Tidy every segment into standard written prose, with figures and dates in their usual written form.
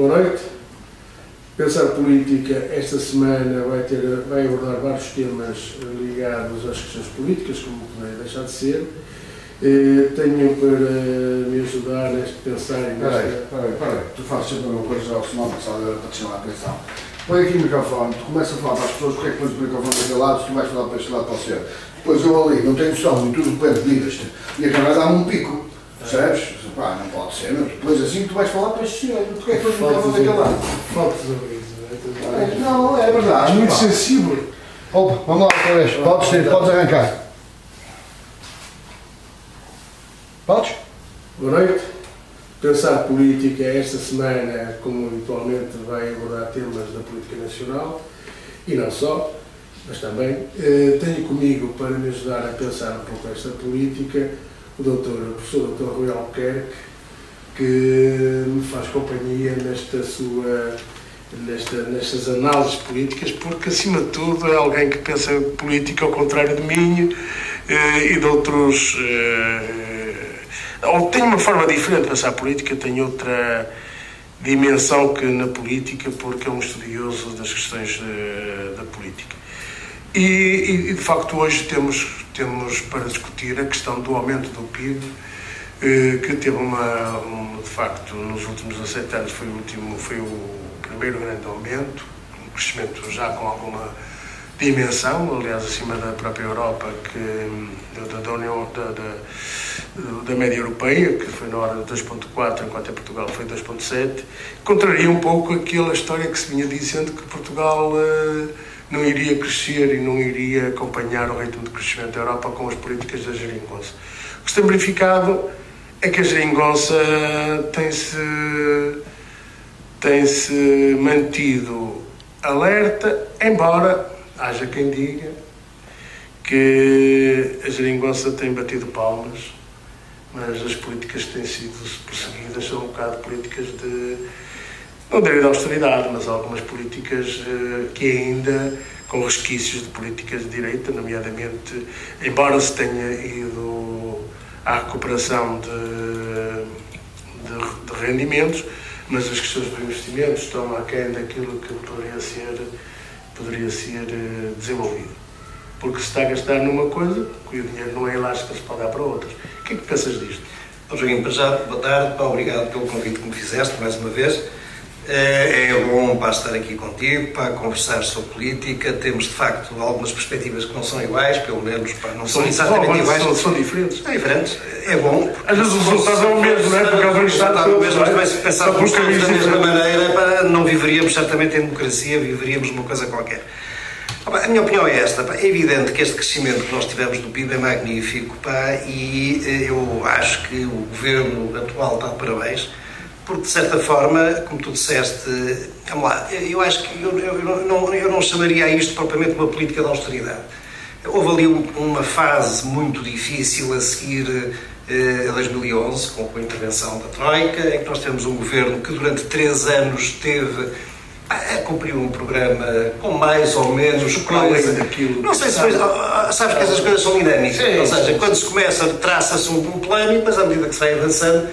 Boa noite. Pensar Política esta semana vai abordar vários temas ligados às questões políticas, como poderia deixar de ser. Tenho para me ajudar neste pensar e nesta... Peraí, tu fazes sempre uma coisa ao final para te chamar a atenção. Põe aqui o microfone, tu começas a falar para as pessoas, porque é que pões o microfone daquele lado, tu vais falar para este lado para o centro. Depois eu ali não tenho noção e tudo depende de digas-te. E acabas a dar-me um pico, percebes? Pá, não pode ser, mas depois assim tu vais falar para este senhor, porque é que pões o microfone daquele lado? Falta de ouvido, não é verdade. É muito sensível. Opa, vamos lá outra vez, podes arrancar. Podes? Boa noite. Pensar Política esta semana, como habitualmente, vai abordar temas da política nacional e não só, mas também. Tenho comigo para me ajudar a pensar um pouco esta política o professor Dr. Rui Albuquerque, que me faz companhia nestas análises políticas, porque acima de tudo é alguém que pensa política ao contrário de mim e de outros. Ou tem uma forma diferente de pensar política, tem outra dimensão que na política, porque é um estudioso das questões da política. E de facto hoje temos para discutir a questão do aumento do PIB, que teve de facto nos últimos 17 anos foi o primeiro grande aumento, um crescimento já com alguma dimensão, aliás acima da própria Europa, da média europeia, que foi na ordem de 2,4, enquanto em Portugal foi 2,7, contraria um pouco aquela história que se vinha dizendo que Portugal não iria crescer e não iria acompanhar o ritmo de crescimento da Europa com as políticas da geringonça. O que se tem verificado é que a geringonça tem-se mantido alerta, embora haja quem diga que a geringonça tem batido palmas, mas as políticas que têm sido perseguidas são um bocado políticas não diria de austeridade, mas algumas políticas que ainda, com resquícios de políticas de direita, nomeadamente, embora se tenha ido à recuperação de rendimentos, mas as questões dos investimentos estão aquém daquilo que poderia ser desenvolvido. Porque se está a gastar numa coisa, que o dinheiro não é elástico, se pode dar para outras. O que é que pensas disto? Joaquim, para já, boa tarde, obrigado pelo convite que me fizeste, mais uma vez. É bom para estar aqui contigo, para conversar sobre política. Temos, de facto, algumas perspectivas que não são iguais, pelo menos não são exatamente iguais. São diferentes. É diferente, é bom. Às vezes os resultados são o mesmo, não é? Porque o resultado é o mesmo, mas se pensarmos da mesma maneira, não viveríamos certamente em democracia, viveríamos uma coisa qualquer. A minha opinião é esta. É evidente que este crescimento que nós tivemos do PIB é magnífico, e eu acho que o governo atual está de parabéns, porque de certa forma, como tu disseste, vamos lá, eu acho que eu não chamaria a isto propriamente uma política de austeridade. Houve ali uma fase muito difícil a seguir a 2011, com a intervenção da Troika, em que nós temos um governo que durante 3 anos cumpriu um programa com mais ou menos coisa daquilo. Não sei se foi, sabes que essas coisas são dinâmicas, ou seja, quando se começa, traça-se um plano e depois à medida que se vai avançando,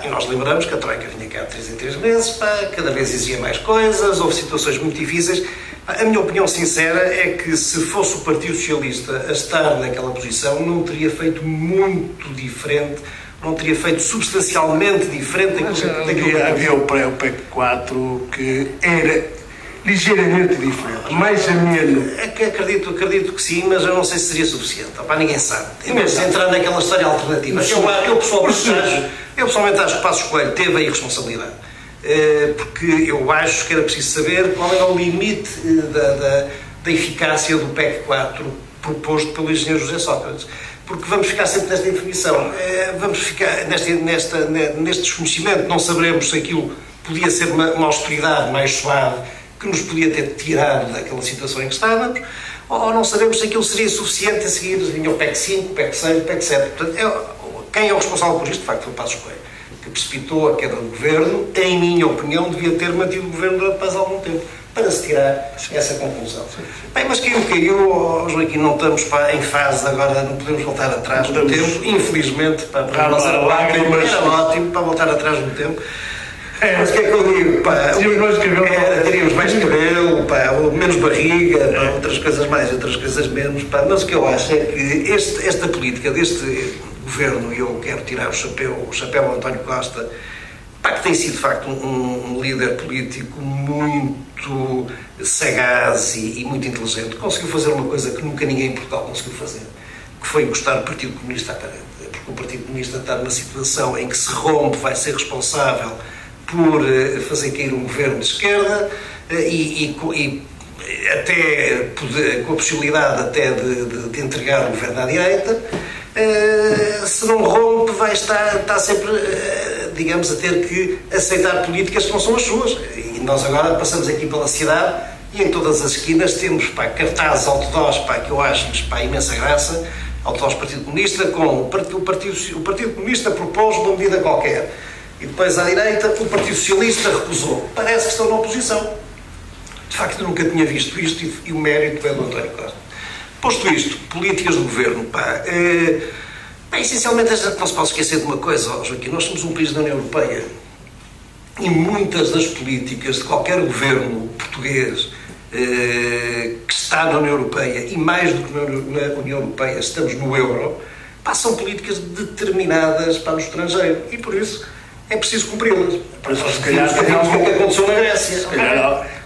e nós lembramos que a Troika vinha cá de 3 em 3 meses, cada vez exigia mais coisas, houve situações muito difíceis. A minha opinião sincera é que se fosse o Partido Socialista a estar naquela posição, não teria feito muito diferente, não teria feito substancialmente diferente daquilo que havia o PEC 4 que era ligeiramente diferente, mais ou menos. Acredito que sim, mas eu não sei se seria suficiente. Ninguém sabe. Em vez de entrar naquela história alternativa. Eu pessoalmente acho que Passos Coelho teve a irresponsabilidade. Porque eu acho que era preciso saber qual era o limite da eficácia do PEC 4 proposto pelo engenheiro José Sócrates. Porque vamos ficar sempre nesta indefinição. Vamos ficar neste desconhecimento. Não saberemos se aquilo podia ser uma austeridade mais suave que nos podia ter tirado daquela situação em que estávamos, ou não sabemos se aquilo seria suficiente a seguir vinha o PEC 5, o PEC 6, o PEC 7. Portanto, quem é o responsável por isto, de facto, foi o Passos Coelho, que precipitou a queda do governo. Em minha opinião, devia ter mantido o governo durante mais algum tempo, para se tirar essa conclusão. Bem, mas caiu, Joaquim, não estamos em fase agora, não podemos voltar atrás no tempo, infelizmente, para a nossa lágrima, era ótimo para voltar atrás no tempo. Mas o que é que eu digo? Pá, tínhamos mais cabelo. Teríamos mais cabelo, pá, menos barriga, pá, outras coisas mais, outras coisas menos. Pá. Mas o que eu acho é que esta política deste governo, e eu quero tirar o chapéu ao António Costa, pá, que tem sido de facto um líder político muito sagaz e muito inteligente, conseguiu fazer uma coisa que nunca ninguém em Portugal conseguiu fazer, que foi encostar o Partido Comunista à parede. Porque o Partido Comunista está numa situação em que se rompe, vai ser responsável por fazer cair um governo de esquerda e até com a possibilidade até de entregar o governo à direita. Se não rompe, vai estar sempre, digamos, a ter que aceitar políticas que não são as suas. E nós agora passamos aqui pela cidade e em todas as esquinas temos, pá, cartazes outdoors, pá, que eu acho-lhes, pá, imensa graça, outdoors Partido Comunista, com o Partido Comunista propôs uma medida qualquer. E depois, à direita, o Partido Socialista recusou. Parece que estão na oposição. De facto, eu nunca tinha visto isto e o mérito é do António Costa. Posto isto, políticas do governo, pá, essencialmente não se pode esquecer de uma coisa, Joaquim, nós somos um país da União Europeia e muitas das políticas de qualquer governo português que está na União Europeia e mais do que na União Europeia estamos no euro, pá, são políticas determinadas para o estrangeiro e por isso é preciso cumpri-las. Por isso, se calhar, o que aconteceu na Grécia.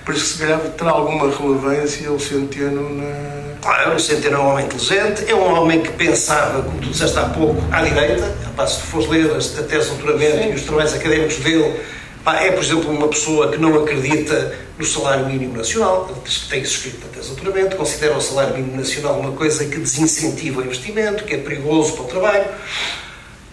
Por isso, se calhar, terá alguma relevância o Centeno na... Claro, o Centeno é um homem inteligente, é um homem que pensava, como tu disseste há pouco, à direita. Pá, se tu fores ler a tese de doutoramento e os trabalhos académicos dele, pá, é, por exemplo, uma pessoa que não acredita no salário mínimo nacional, tem isso escrito na tese de doutoramento, considera o salário mínimo nacional uma coisa que desincentiva o investimento, que é perigoso para o trabalho.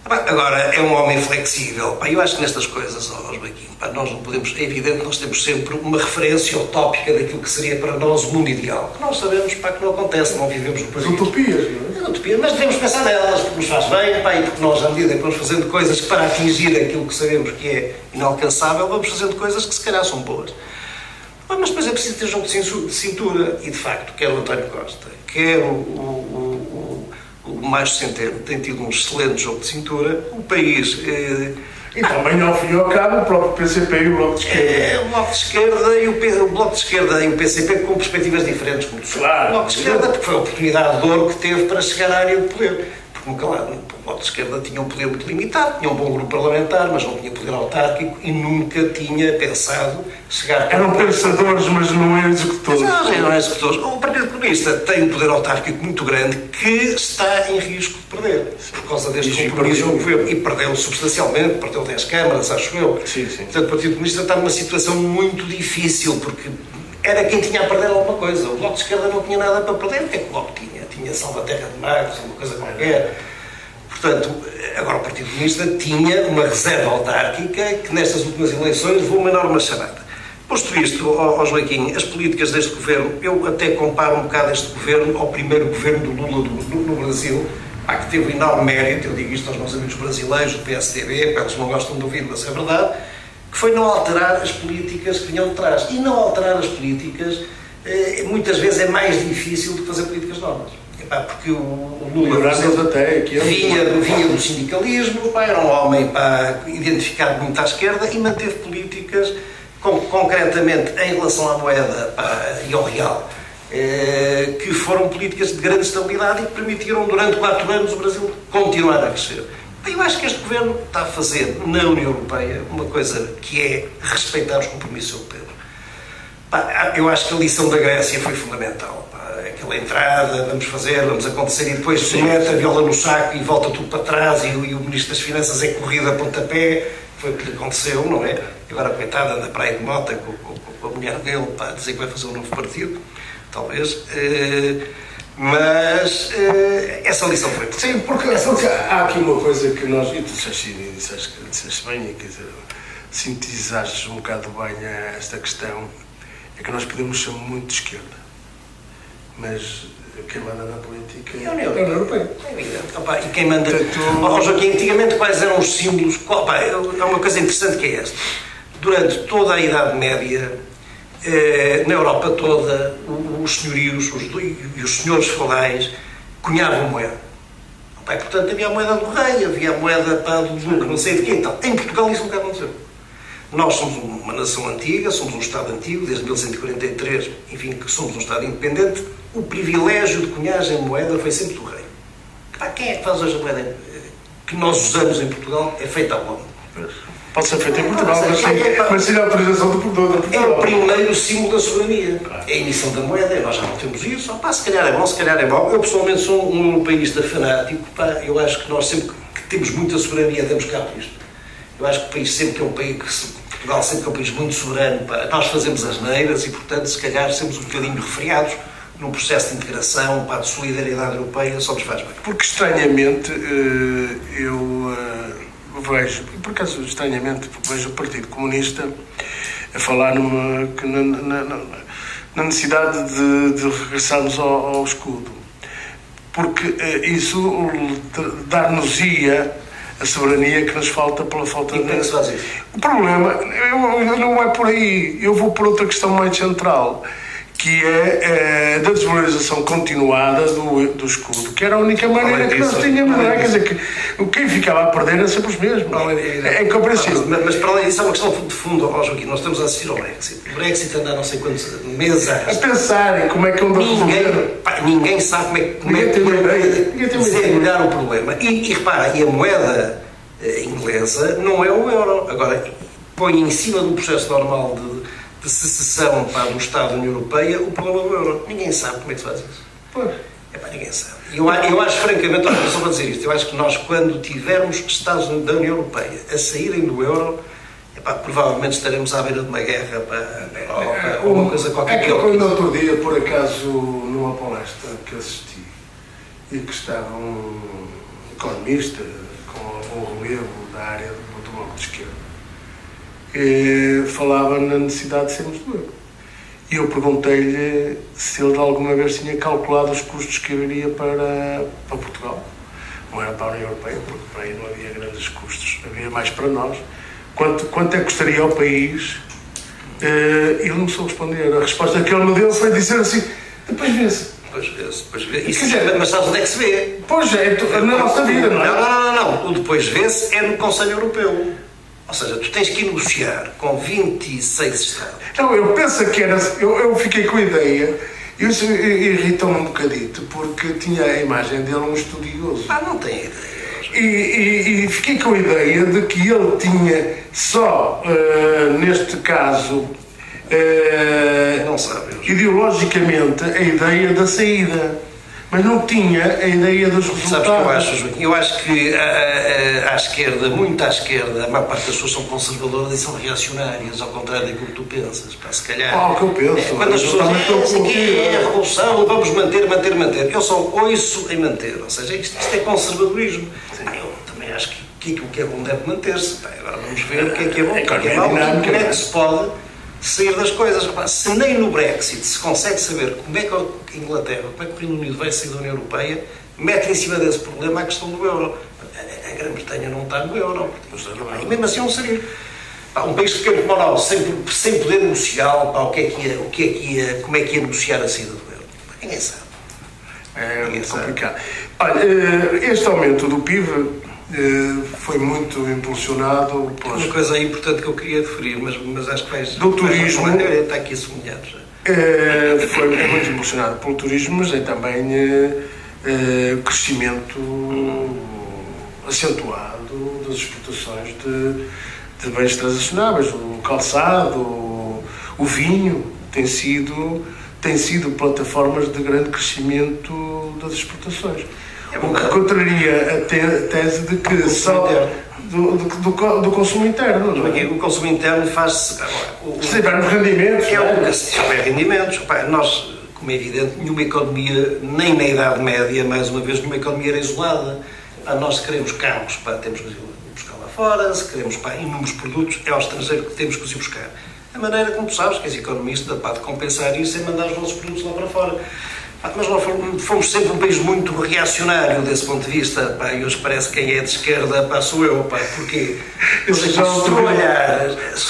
Agora, é um homem flexível. Pá, eu acho que nestas coisas, Joaquim, pá, nós não podemos... É evidente que nós temos sempre uma referência utópica daquilo que seria para nós o mundo ideal. Que nós sabemos, pá, que não acontece, não vivemos no país. Utopias, não é? Utopias, mas devemos pensar nelas, porque nos faz bem, pá, e porque nós, à medida que vamos fazendo coisas que para atingir aquilo que sabemos que é inalcançável, vamos fazendo coisas que se calhar são boas. Mas depois é preciso ter jogo de cintura. E, de facto, quer o António Costa, quer o Mário Centeno tem tido um excelente jogo de cintura. O país... E também, ao fim e ao cabo, o próprio PCP e o Bloco de Esquerda. O Bloco de Esquerda o Bloco de Esquerda e o PCP com perspectivas diferentes, como tu sabes. Claro. O Bloco de Esquerda, porque foi a oportunidade de ouro que teve para chegar à área de poder. Porque nunca lá, o Bloco de Esquerda tinha um poder muito limitado, tinha um bom grupo parlamentar, mas não tinha poder autárquico e nunca tinha pensado chegar... Eram pensadores, mas não eram executores. Não eram executores. O Partido Comunista tem um poder autárquico muito grande que está em risco de perder por causa deste compromisso do governo. E perdeu substancialmente, perdeu 10 câmaras, acho eu. Sim, sim. Portanto, o Partido Comunista está numa situação muito difícil, porque era quem tinha a perder alguma coisa. O Bloco de Esquerda não tinha nada para perder. O que é que o Bloco tinha? Tinha Salvaterra de Magos, uma coisa qualquer. Portanto, agora o Partido Comunista tinha uma reserva autárquica que nestas últimas eleições levou uma enorme chamada. Posto isto, Joaquim, as políticas deste governo, eu até comparo um bocado este governo ao primeiro governo do Lula no Brasil, que teve um enorme mérito, eu digo isto aos meus amigos brasileiros, do PSDB, eles não gostam de ouvir, mas é verdade, que foi não alterar as políticas que vinham de trás. E não alterar as políticas, muitas vezes é mais difícil do que fazer políticas novas. Porque o Lula vinha do sindicalismo, era um homem identificado muito à esquerda e manteve políticas concretamente em relação à moeda e ao real, que foram políticas de grande estabilidade e que permitiram durante 4 anos o Brasil continuar a crescer. Eu acho que este governo está a fazer na União Europeia uma coisa que é respeitar os compromissos europeus. Eu acho que a lição da Grécia foi fundamental. Aquela entrada, vamos acontecer, e depois se mete a viola no saco e volta tudo para trás e o Ministro das Finanças é corrido a pontapé, foi o que lhe aconteceu, não é? Agora, coitada, na Praia de Mota com a mulher dele, para dizer que vai fazer um novo partido, talvez, mas essa lição foi... Sim, porque há aqui uma coisa que nós, e tu disseste bem, quer dizer, sintetizaste um bocado bem esta questão, é que nós podemos ser muito de esquerda, mas quem manda na política é a União Europeia. É evidente. E quem manda... Joaquim, antigamente quais eram os símbolos? É uma coisa interessante que é esta. Durante toda a Idade Média, na Europa toda, os senhorios e os senhores feudais cunhavam moeda. Portanto, havia a moeda do rei, havia a moeda do duque, não sei de quê. Então, em Portugal isso nunca aconteceu. Nós somos uma nação antiga, somos um Estado antigo, desde 1143, enfim, que somos um Estado independente. O privilégio de cunhagem moeda foi sempre do rei. Quem é que faz hoje a moeda que nós usamos em Portugal? É feita ao homem. Pode ser feito em Portugal, mas sem a autorização do Portugal. É o primeiro símbolo da soberania. É a emissão da moeda. Nós já não temos isso. Se calhar é bom, se calhar é mau. Eu, pessoalmente, sou um europeísta fanático. Eu acho que nós, sempre que temos muita soberania, temos cá por isto. Eu acho que o país sempre que é um país... Portugal sempre que é um país muito soberano. Nós fazemos as neiras e, portanto, se calhar, sermos um bocadinho refriados num processo de integração, de solidariedade europeia, só nos faz bem. Porque, estranhamente, eu vejo, por acaso, estranhamente, vejo o Partido Comunista a falar na necessidade de regressarmos ao escudo. Porque isso dar-nos-ia a soberania que nos falta pela falta de... E como é que se faz isso? O problema não é por aí. Eu vou por outra questão mais central, que é da desvalorização continuada do escudo, que era a única maneira que nós tínhamos. Quer dizer, que quem ficava a perder era sempre os mesmos. É incompreensível. Mas para além disso, é uma questão de fundo, Joaquim. Nós estamos a assistir ao Brexit. O Brexit anda há não sei quantos meses a pensar em como é que ninguém sabe como é que desenvolver o problema. E repara, a moeda inglesa não é o euro. Agora, põe em cima do processo normal de secessão do Estado da União Europeia o problema do euro. Ninguém sabe como é que se faz isso. Pois. Ninguém sabe. Eu acho, francamente, só para dizer isto, eu acho que nós, quando tivermos Estados da União Europeia a saírem do euro, provavelmente estaremos à beira de uma guerra na Europa, ou uma coisa qualquer. É que eu, no outro dia, por acaso, numa palestra que assisti, e que estava um economista com algum relevo da área do Bloco de Esquerda, falava na necessidade de sermos do euro. E eu perguntei-lhe se ele alguma vez tinha calculado os custos que haveria para Portugal. Não era para a União Europeia, porque para aí não havia grandes custos, havia mais para nós. Quanto é que custaria ao país? Ele não soube responder. A resposta que ele me deu foi dizer assim: depois vê-se. Depois vê-se. Mas sabes onde é que se vê? Pois é, na nossa vida, não é? Não. O depois vê-se é no Conselho Europeu. Ou seja, tu tens que negociar com 26 Estados. Não, eu penso que era... Eu fiquei com a ideia, isso irritou-me um bocadito, porque tinha a imagem dele um estudioso. Não tem ideia. E fiquei com a ideia de que ele tinha só, neste caso, não sabe, ideologicamente, a ideia da saída. Mas não tinha a ideia dos resultados. Sabes o que eu acho, Joaquim? Eu acho que à esquerda, muito à esquerda, a maior parte das pessoas são conservadoras e são reacionárias, ao contrário daquilo que tu pensas. Se calhar. O que eu penso. Quando as pessoas dizem é a revolução, vamos manter. Eu só ouço em manter. Ou seja, isto é conservadorismo. Eu também acho que aquilo que é bom deve manter-se. Agora vamos ver o que é bom, o que é mau, como é que se pode sair das coisas. Se nem no Brexit se consegue saber como é que a Inglaterra, como é que o Reino Unido vai sair da União Europeia, mete em cima desse problema a questão do euro. A Grã-Bretanha não está no euro. E mesmo assim não sair. Um país pequeno como o nosso, sem poder negociar, como é que ia negociar a saída do euro? Ninguém sabe. É complicado. Olha, este aumento do PIB foi muito impulsionado por... Uma coisa importante que eu queria referir, mas acho que vais... Do turismo. Está aqui sublinhado já. Foi muito impulsionado pelo turismo, mas é também crescimento acentuado das exportações de bens transacionáveis. O calçado, o vinho têm sido plataformas de grande crescimento das exportações. O que contraria a tese de que só do consumo interno. Não é? O consumo interno faz-se... Se tivermos rendimentos... Se tiver rendimentos, nós, como é evidente, nenhuma economia, nem na Idade Média, mais uma vez, nenhuma economia era isolada. Nós, se queremos carros, temos que ir buscar lá fora, se queremos inúmeros produtos, é ao estrangeiro que temos que os ir buscar. A maneira como tu sabes, que és economista, de compensar isso é mandar os nossos produtos lá para fora. Mas nós fomos sempre um país muito reacionário desse ponto de vista, e hoje parece que quem é de esquerda sou eu, porquê? Se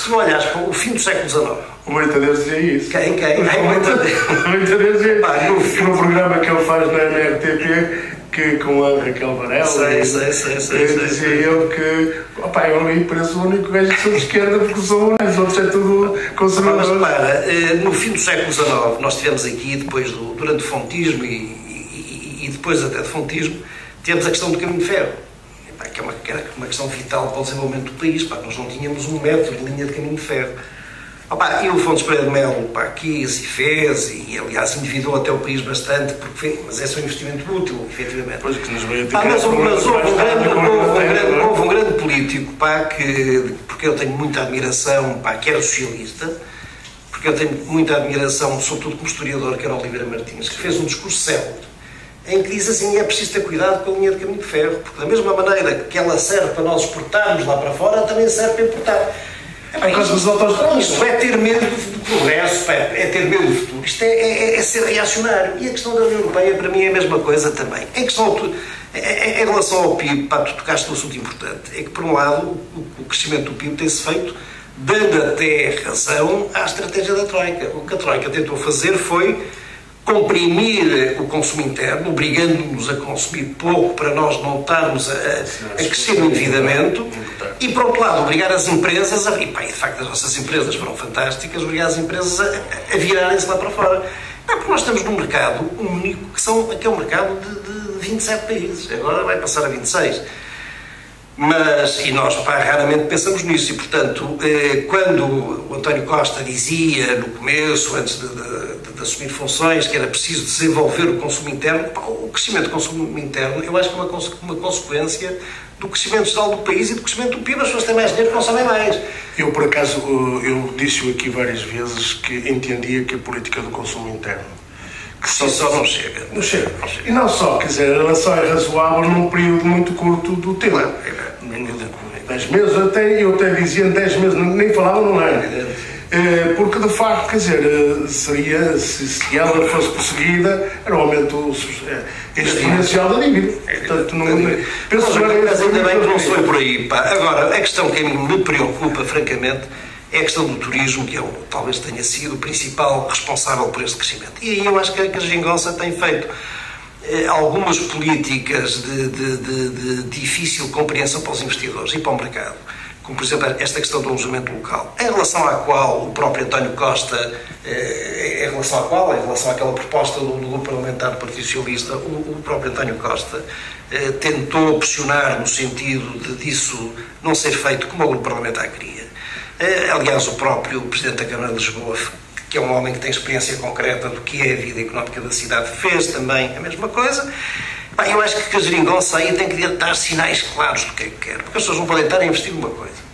tu olhares para o fim do século XIX... O Moitadeus dizia isso. Quem? O Moitadeus dizia isso. No programa que ele faz na RTP, que com a Raquel Varela. Dizia eu que, opá, eu ali pareço o único gajo que sou de esquerda porque sou os outros é tudo conservador. Mas repara, no fim do século XIX, nós tivemos aqui, durante o fontismo e depois até do fontismo, tivemos a questão do caminho de ferro, que era uma questão vital para o desenvolvimento do país. Nós não tínhamos um metro de linha de caminho de ferro. E o Fontes Pereira de Melo quis e fez, e aliás endividou até o país bastante, mas esse é um investimento útil, efetivamente. Pois que nos veio mas houve um grande político porque eu tenho muita admiração, que era socialista, porque eu tenho muita admiração, sobretudo como historiador, que era Oliveira Martins, que fez um discurso célebre, em que diz assim: é preciso ter cuidado com a linha de caminho de ferro, porque da mesma maneira que ela serve para nós exportarmos lá para fora, também serve para importar. Isto é ter medo do progresso, é ter medo do futuro. Isto é ser reacionário. E a questão da União Europeia, para mim, é a mesma coisa também. Em relação ao PIB, tu tocaste um assunto importante. É que, por um lado, o crescimento do PIB tem-se feito dando até razão à estratégia da Troika. O que a Troika tentou fazer foi comprimir o consumo interno, obrigando-nos a consumir pouco para nós não estarmos a crescer no endividamento, e, por outro lado, obrigar as empresas e de facto as nossas empresas foram fantásticas, obrigar as empresas a virarem-se lá para fora. Porque nós estamos num mercado único, que é um mercado de 27 países, agora vai passar a 26. E nós raramente pensamos nisso, e portanto, quando o António Costa dizia no começo, antes de assumir funções, que era preciso desenvolver o consumo interno, o crescimento do consumo interno, eu acho que é uma consequência do crescimento geral do país e do crescimento do PIB. As pessoas têm mais dinheiro, consomem mais. Eu, por acaso, eu disse-o aqui várias vezes que entendia que a política do consumo interno só não chega. Não chega. E não só, quer dizer, ela só é razoável num período muito curto do tempo. 10 meses, eu até dizia 10 meses, nem falava num ano. Porque, de facto, quer dizer, seria, se ela fosse perseguida, era um aumento exponencial da dívida. Portanto, mas ainda bem que não se foi por aí. Agora, a questão que a mim me preocupa, francamente, é a questão do turismo, que talvez tenha sido o principal responsável por este crescimento. E aí eu acho que a Geringonça tem feito algumas políticas de difícil compreensão para os investidores e para o mercado, como, por exemplo, esta questão do alojamento local, em relação à qual o próprio António Costa, em relação àquela proposta do grupo parlamentar do Partido Socialista, o próprio António Costa tentou pressionar no sentido disso não ser feito como o grupo parlamentar queria. Aliás, o próprio Presidente da Câmara de Lisboa, que é um homem que tem experiência concreta do que é a vida económica da cidade, fez também a mesma coisa. Eu acho que a Geringonça aí tem que dar sinais claros do que é que quer, porque as pessoas não podem estar a investir numa coisa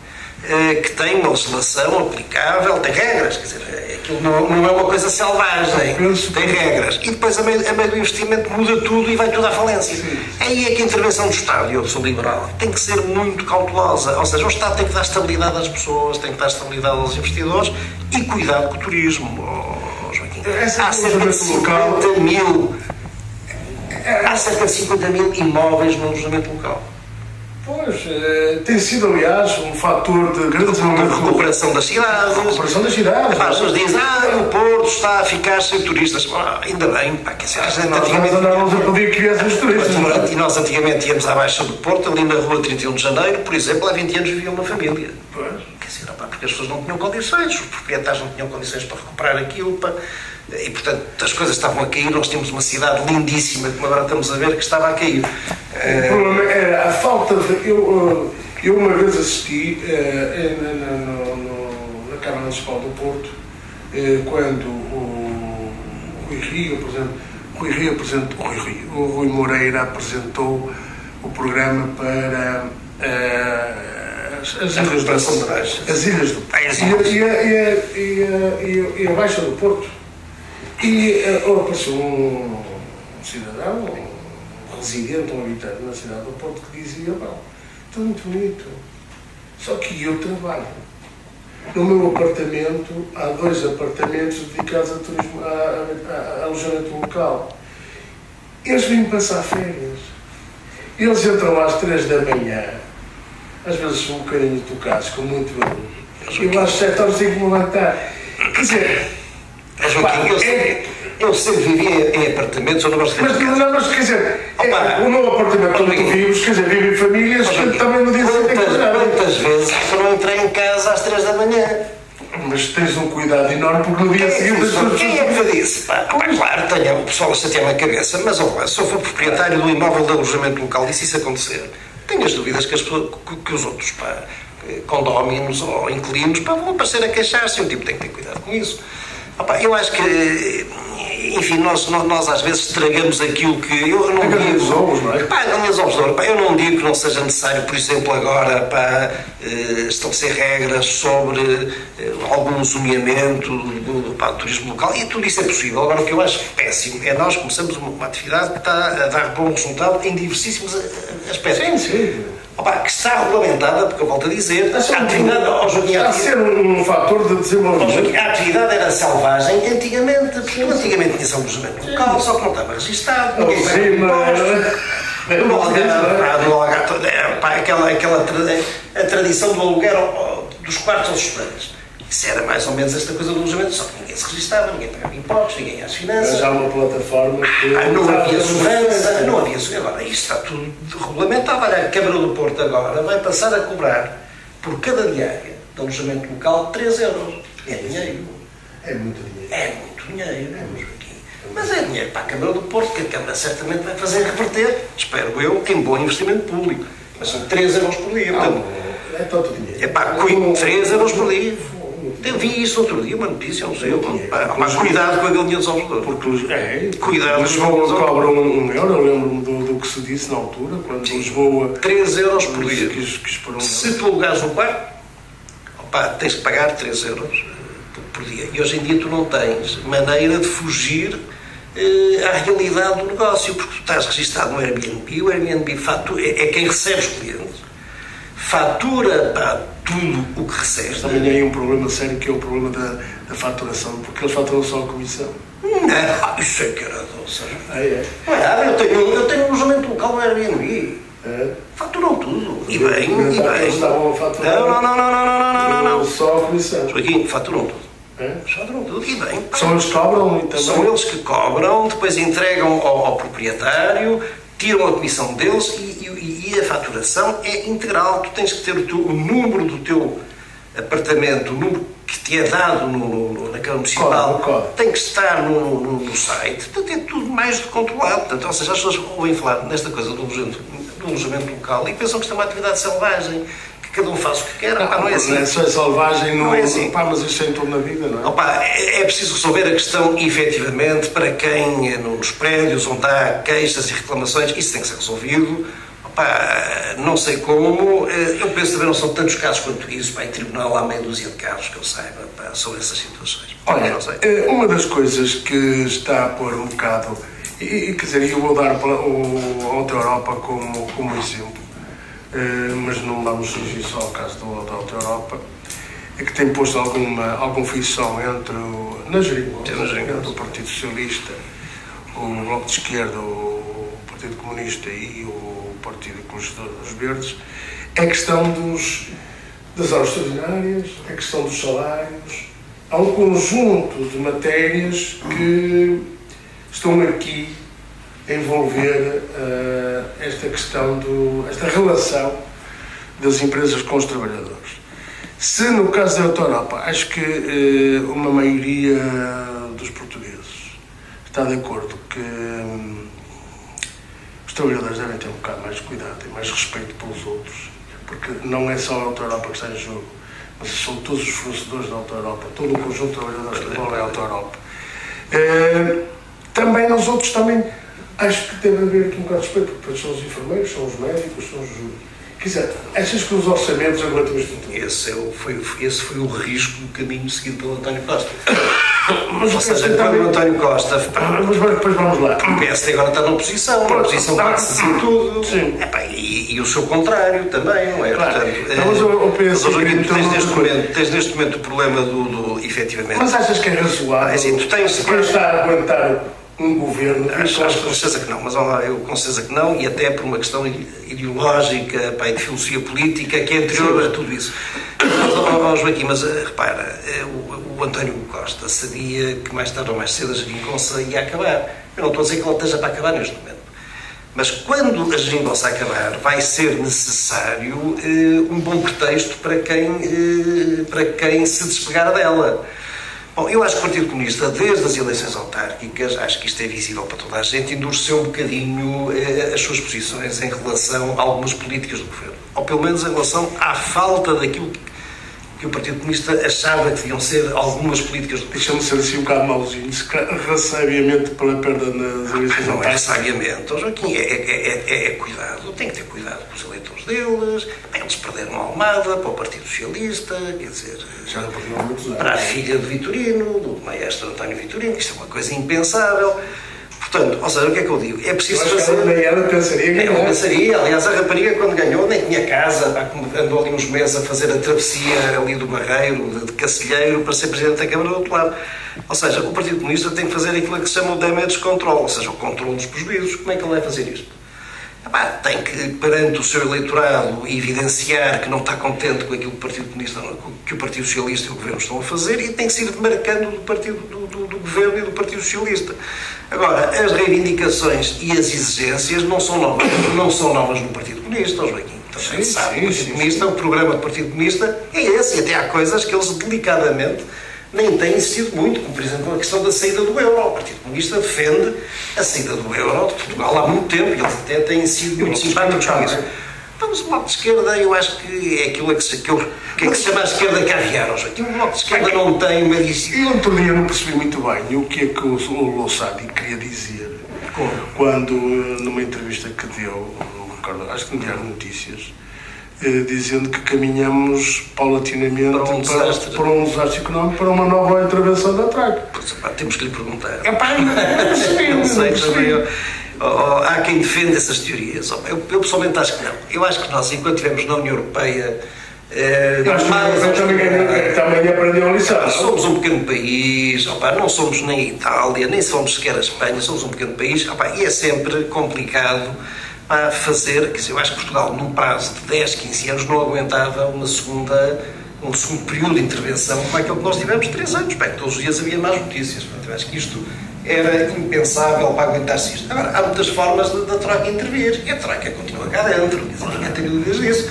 que tem uma legislação aplicável, tem regras, quer dizer, aquilo não é uma coisa selvagem, tem regras, e depois a meio do investimento muda tudo e vai tudo à falência. Aí é que a intervenção do Estado, e eu sou liberal, tem que ser muito cautelosa, ou seja, o Estado tem que dar estabilidade às pessoas, tem que dar estabilidade aos investidores e cuidado com o turismo, Joaquim. Há cerca de 50 mil imóveis no alojamento local. Pois, tem sido, aliás, um fator de grande desenvolvimento. Recuperação das cidades. Recuperação das cidades. As pessoas dizem, o Porto está a ficar sem turistas. Ainda bem, quer dizer, nós andávamos a pedir que viessem os turistas, não é? E nós antigamente íamos à Baixa do Porto, ali na rua 31 de Janeiro, por exemplo, há 20 anos vivia uma família. Pois. Quer dizer, porque as pessoas não tinham condições, os proprietários não tinham condições para recuperar aquilo, e portanto as coisas estavam a cair. Nós tínhamos uma cidade lindíssima, como agora estamos a ver, que estava a cair. O problema era a falta de... Eu uma vez assisti na Câmara Municipal do Porto, quando o Rui Moreira apresentou o programa para as Ilhas do Porto e a Baixa do Porto. E apareceu um cidadão, um residente, um habitante na cidade do Porto, que dizia: está muito bonito, só que eu trabalho. No meu apartamento há 2 apartamentos dedicados a turismo, a alojamento local. Eles vêm passar férias. Eles entram às 3 da manhã, às vezes são um bocadinho tocados, com muito barulho. Eu às 7 horas tenho que me levantar. Quer dizer, Eu sempre vivi em apartamentos, eu não gosto de Mas, mas quer dizer, o meu apartamento onde tu vives, quer dizer, vive em famílias que também no dia seguinte. Quantas vezes foram entrar em casa às 3 da manhã? Mas tens um cuidado enorme porque no dia seguinte as pessoas... Quem é que eu disse? Claro, tenho o pessoal a chatear a cabeça, mas se eu for proprietário do imóvel de alojamento local e se isso acontecer, tenho as dúvidas que os outros condóminos ou inquilinos vão aparecer a queixar-se. O tipo tem que ter cuidado com isso. Eu acho que, enfim, nós às vezes estragamos aquilo que eu não digo. Eu não digo que não seja necessário, por exemplo, agora estabelecer regras sobre algum zoneamento do turismo local, e tudo isso é possível. Agora, o que eu acho péssimo é nós começamos uma atividade que está a dar bom resultado em diversíssimos aspectos. Sim. Que está regulamentada, porque eu volto a dizer, a atividade está a ser um fator de desenvolvimento. A atividade era selvagem antigamente, porque antigamente tinha alojamento local, só que não estava registado, ninguém a tradição do aluguer dos quartos aos estudantes. Isso era mais ou menos esta coisa do alojamento, só que ninguém se registava, ninguém pagava impostos, ninguém ia às finanças. Mas há uma plataforma que... não havia segurança, não havia segurança. Agora, isto está tudo regulamentado. Olha, a Câmara do Porto agora vai passar a cobrar por cada diária de alojamento local 3 euros. É dinheiro. É muito dinheiro. É muito dinheiro, aqui. Mas é dinheiro para a Câmara do Porto, que a Câmara certamente vai fazer reverter, espero eu, em bom investimento público. Mas são 3 euros por dia. É todo dinheiro. 3 euros por dia. Eu vi isso outro dia, uma notícia, não sei. Cuidado com a galinha dos ovos de ouro. Cuidado. Lisboa cobra €1, eu lembro-me do que se disse na altura, quando Lisboa... 3 euros por dia. Quis se tu alugares um quarto, tens que pagar 3 euros por dia. E hoje em dia tu não tens maneira de fugir à realidade do negócio, porque tu estás registado no Airbnb, o Airbnb é quem recebe os clientes, fatura tudo o que recebe. Também tem um problema sério, que é o problema da faturação, porque eles faturam só a comissão. Não, isso é que era doce. Eu tenho um alojamento local no Airbnb. Faturam tudo. E bem. Estavam a faturar. Não. Só a comissão. Joaquim, faturam tudo. Faturam tudo. E bem. São eles que cobram e também. São eles que cobram, depois entregam ao proprietário, tiram a comissão deles e a faturação é integral. Tu tens que ter o número do teu apartamento, o número que te é dado na Câmara Municipal, tem que estar no site. Portanto, é tudo mais do que controlado. Portanto, ou seja, as pessoas ouvem falar nesta coisa do alojamento local e pensam que isto é uma atividade selvagem, que cada um faz o que quer. Não é assim. Isso é selvagem, não é assim. Mas isso é em torno da vida, não é? É preciso resolver a questão, efetivamente, para quem nos prédios onde há queixas e reclamações, isso tem que ser resolvido. Não sei como, eu penso também não são tantos casos quanto isso, em tribunal há meia dúzia de casos que eu saiba sobre essas situações. Olha, uma das coisas que está a pôr um bocado, quer dizer, eu vou dar a Auto Europa como exemplo, mas não vamos surgir só ao caso da Auto Europa, é que tem posto algum frição na geringonça, entre o Partido Socialista, o Bloco de Esquerda, o Partido Comunista e o Partido Ecologista dos Verdes, é a questão das horas extraordinárias, é a questão dos salários. Há um conjunto de matérias que estão aqui a envolver esta questão, esta relação das empresas com os trabalhadores. Se no caso da Auto Europa, acho que uma maioria dos portugueses está de acordo que os trabalhadores devem ter um bocado mais de cuidado e mais respeito pelos outros, porque não é só a Auto Europa que está em jogo, mas são todos os fornecedores da Auto Europa, todo o conjunto de trabalhadores que envolve a Auto Europa. Também nos outros, acho que deve haver aqui um bocado de respeito, porque depois são os enfermeiros, são os médicos, são os juros. Quer dizer, achas que os orçamentos aguentam isto tudo? Esse foi o risco do caminho seguido pelo António Costa. Ou seja, quando o António Costa... Mas depois vamos lá. O PSD agora está na oposição passa-se em tudo. E o seu contrário também, não é? Claro. Portanto, tens neste momento o problema do efetivamente... Mas achas que é razoável? Assim, tu tens... Quem está a aguentar um governo... Acho com certeza que não, mas eu com certeza que não, e até por uma questão ideológica, de filosofia política, que é anterior a tudo isso. Mas, Joaquim, repara, o o António Costa sabia que mais tarde ou mais cedo a geringonça ia acabar. Eu não estou a dizer que ela esteja para acabar neste momento. Mas quando a geringonça acabar, vai ser necessário um bom pretexto para quem se despegar dela. Bom, eu acho que o Partido Comunista, desde as eleições autárquicas, acho que isto é visível para toda a gente, endureceu um bocadinho as suas posições em relação a algumas políticas do governo. Ou pelo menos em relação à falta daquilo que o Partido Comunista achava que deviam ser algumas políticas do governo. Deixa-me ser assim um bocado mauzinho, sabiamente pela perda nas eleições não é sabiamente, Joaquim, é cuidado, tem que ter cuidado com os eleitores deles. Eles perderam a Almada para o Partido Socialista, quer dizer, já não perderam muitos anos. Para a filha de Vitorino, do maestro António Vitorino, que isto é uma coisa impensável. Portanto, ou seja, o que é que eu digo? É preciso fazer... Eu pensaria Eu pensaria, aliás, a rapariga quando ganhou nem tinha casa, andou ali uns meses a fazer a travessia ali do Barreiro, de Cacilheiro, para ser Presidente da Câmara do outro lado. Ou seja, o Partido Comunista tem que fazer aquilo que se chama o damage control, ou seja, o controle dos prejuízos. Como é que ele vai fazer isto? Tem que, perante o seu eleitorado, evidenciar que não está contente com aquilo que o Partido Comunista, que o Partido Socialista e o Governo estão a fazer, e tem que se ir demarcando do Governo e do Partido Socialista. Agora, as reivindicações e as exigências não são novas no Partido Comunista, Joaquim. Então, a gente sabe, o Partido Comunista, o programa do Partido Comunista é esse, e até há coisas que eles delicadamente nem têm insistido muito, como por exemplo a questão da saída do euro. O Partido Comunista defende a saída do euro de Portugal há muito tempo, e eles até têm sido muito simpáticos com isso. Mas o Bloco de Esquerda, eu acho que é aquilo que se chama a esquerda caviar. O Bloco de Esquerda não tem uma disciplina. Eu outro dia não percebi muito bem o que é que o Lossadi queria dizer quando, numa entrevista que deu, não recordo, acho que no Diário de Notícias, dizendo que caminhamos paulatinamente para um desastre económico, para uma nova intervenção da TRAC. Temos que lhe perguntar. Não sei também. Há quem defenda essas teorias. Eu pessoalmente acho que não. Eu acho que nós, enquanto estivemos na União Europeia, também aprendeu a lição. Somos um pequeno país, não somos nem a Itália, nem somos sequer a Espanha, somos um pequeno país, e é sempre complicado fazer, quer dizer, eu acho que Portugal, num prazo de 10, 15 anos, não aguentava um segundo período de intervenção como aquele que nós tivemos 3 anos. Todos os dias havia más notícias. Eu acho que isto era impensável para aguentar-se isto. Agora, há muitas formas da Troika intervir, e a Troika continua cá dentro, ninguém tem dúvidas disso.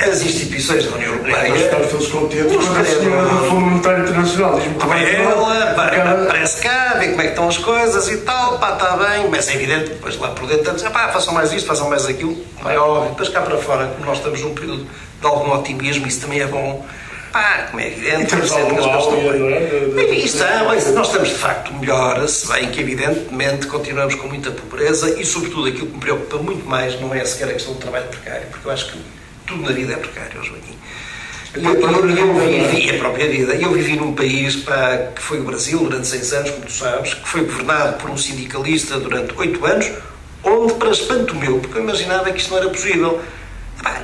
As instituições da União Europeia... Nós estamos todos contentes com a senhora do Fundo Monetário Internacional. Ela aparece cá, vê como é que estão as coisas e tal, está bem, mas é evidente, depois lá por dentro dizer, façam mais isto, façam mais aquilo, não é óbvio. Depois cá para fora, como nós estamos num período de algum otimismo, isso também é bom. Como é evidente, nós estamos de facto melhor, se bem que evidentemente continuamos com muita pobreza e sobretudo aquilo que me preocupa muito mais não é sequer a questão do trabalho precário, porque eu acho que tudo na vida é precário, Joaquim. Eu vivi a própria vida. Eu vivi num país que foi o Brasil durante 6 anos, como tu sabes, que foi governado por um sindicalista durante 8 anos, onde, para espanto meu, porque eu imaginava que isto não era possível,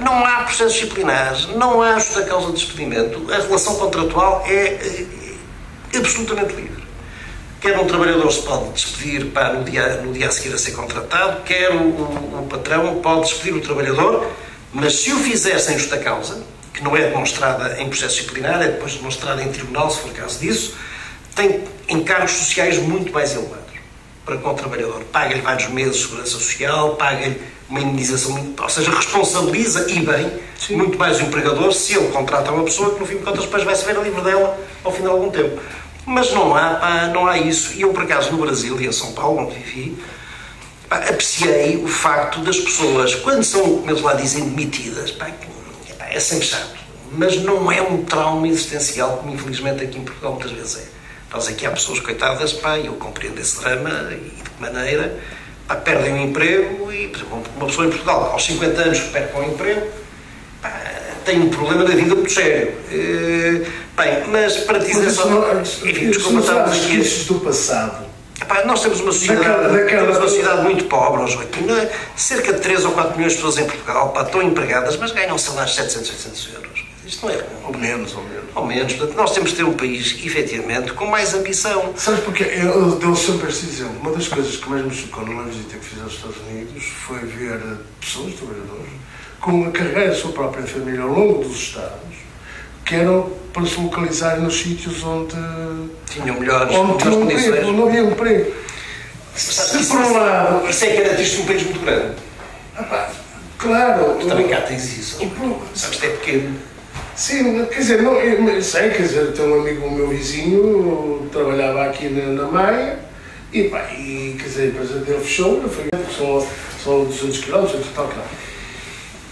não há processos disciplinares, não há justa causa de despedimento, a relação contratual é absolutamente livre. Quer um trabalhador se pode despedir no dia a seguir a ser contratado, quer o patrão pode despedir o trabalhador, mas se o fizer sem justa causa, que não é demonstrada em processo disciplinar, é depois demonstrada em tribunal, se for caso disso, tem encargos sociais muito mais elevados para com o trabalhador. Paga-lhe vários meses de segurança social, paga-lhe uma indemnização, ou seja, responsabiliza e bem muito mais o empregador se ele contrata uma pessoa que no fim de contas depois vai se ver livre dela ao fim de algum tempo. Mas não há isso. E eu, por acaso, no Brasil e em São Paulo, onde vivi, apreciei o facto das pessoas, quando são, como eles lá dizem, demitidas, é sempre chato, mas não é um trauma existencial, como infelizmente aqui em Portugal muitas vezes é. Nós aqui há pessoas coitadas, eu compreendo esse drama e de que maneira, perdem o emprego e, por exemplo, uma pessoa em Portugal, aos 50 anos que perde o emprego, tem um problema da vida muito sério. Mas para dizer só... Enfim, desculpa, estamos aqui... do passado. Nós temos uma sociedade muito pobre, Joaquim. Cerca de 3 ou 4 milhões de pessoas em Portugal estão empregadas, mas ganham salários de 700, 800 euros. Isto não é bom. Ou menos. Portanto, nós temos de ter um país, efetivamente, com mais ambição. Sabes porque eu dou sempre este exemplo. Uma das coisas que mais me chocou numa visita que fiz aos Estados Unidos foi ver pessoas, trabalhadores, com a carreira da sua própria família ao longo dos Estados, que eram para se localizarem nos sítios onde tinham melhores condições. Não havia emprego. Se por um lado... Isso é característico de um país muito grande. Claro. Mas também cá tens isso. Sabes que é pequeno. Sim, quer dizer, não, eu sei, quer dizer, tem um amigo meu vizinho, trabalhava aqui na Maia, e quer dizer, a empresa dele fechou, são 200 km, tal.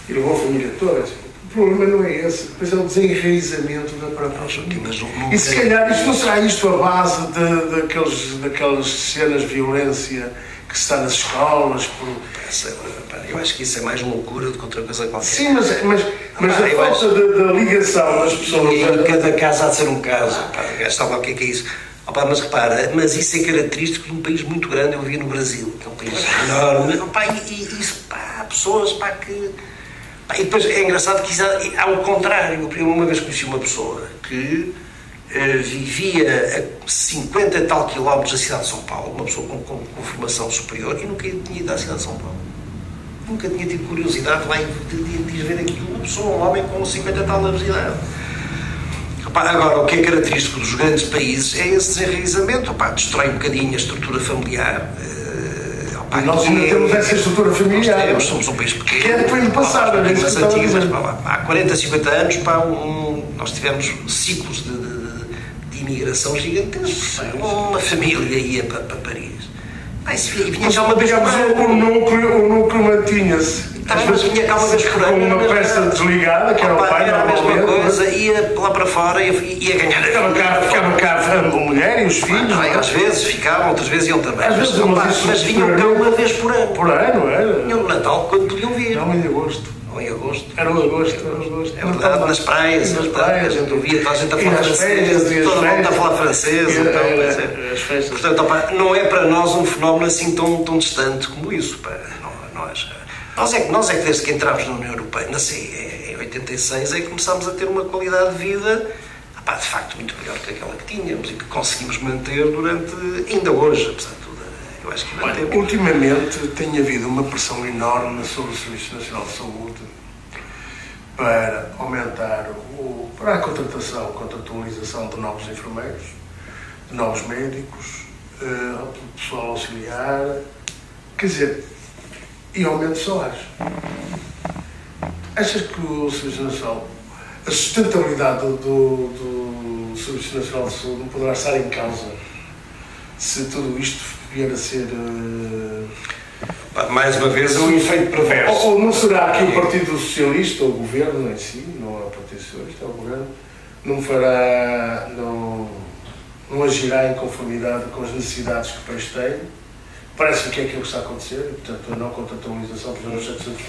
E levou a família toda. O problema não é esse, depois é o desenraizamento da própria família. E se calhar isto não será isto a base daquelas cenas de violência que se está nas escolas. Eu acho que isso é mais loucura do que outra coisa qualquer. Sim, mas a falta da ligação das pessoas. E cada caso há de ser um caso. Sabe lá o que é isso? Mas repara, mas isso é característico de um país muito grande. Eu vi no Brasil, que é um país enorme. E isso, há pessoas que... E depois é engraçado que há o contrário. Eu uma vez conheci uma pessoa que vivia a 50 e tal quilómetros da cidade de São Paulo, uma pessoa com formação superior, e nunca tinha ido à cidade de São Paulo. Nunca tinha tido curiosidade lá de ver aquilo. Uma pessoa, um homem com 50 e tal anos de idade. Agora, o que é característico dos grandes países é esse desenraizamento. Destrói um bocadinho a estrutura familiar. E nós ainda temos essa estrutura familiar. Nós somos um país pequeno. Que é depois do passado, mas antigas, há 40, 50 anos, nós tivemos ciclos de imigração gigantescos. Uma família ia para Paris. E vinha cá uma vez por ano. O núcleo mantinha-se. Mas vinha cá uma vez por ano. Com uma peça desligada, que era o pai. Era a mesma coisa, ia lá para fora, ia ganhar. Ficavam cá a mulher e os filhos. Às vezes ficavam, outras vezes iam também. Mas vinham cá uma vez por ano. Por ano, era? Vinham no Natal quando podiam vir. Não, em agosto. Em agosto. Era o agosto. É verdade, nas praias. A gente ouvia toda a gente a falar francês. Todo mundo a falar francês. As festas. Portanto, não é para nós um fenómeno assim tão distante como isso. Nós é que desde que entramos na União Europeia, em 86, é que começámos a ter uma qualidade de vida de facto muito melhor que aquela que tínhamos e que conseguimos manter durante, ainda hoje, apesar de tudo. Eu acho que mantemos. Ultimamente tem havido uma pressão enorme sobre o Serviço Nacional de Saúde para aumentar para a contratualização de novos enfermeiros, de novos médicos, pessoal auxiliar, quer dizer, e aumento de salários. Achas que o Serviço Nacional, a sustentabilidade do Serviço Nacional de Saúde não poderá estar em causa se tudo isto vier a ser... Mais uma vez, um efeito perverso. Ou não será que o Partido Socialista, ou o Governo em si, não é o Partido Socialista, é o Governo, não agirá em conformidade com as necessidades que o país tem? Parece que é aquilo que está a acontecer, e, portanto, a não contratualização, por exemplo, os 700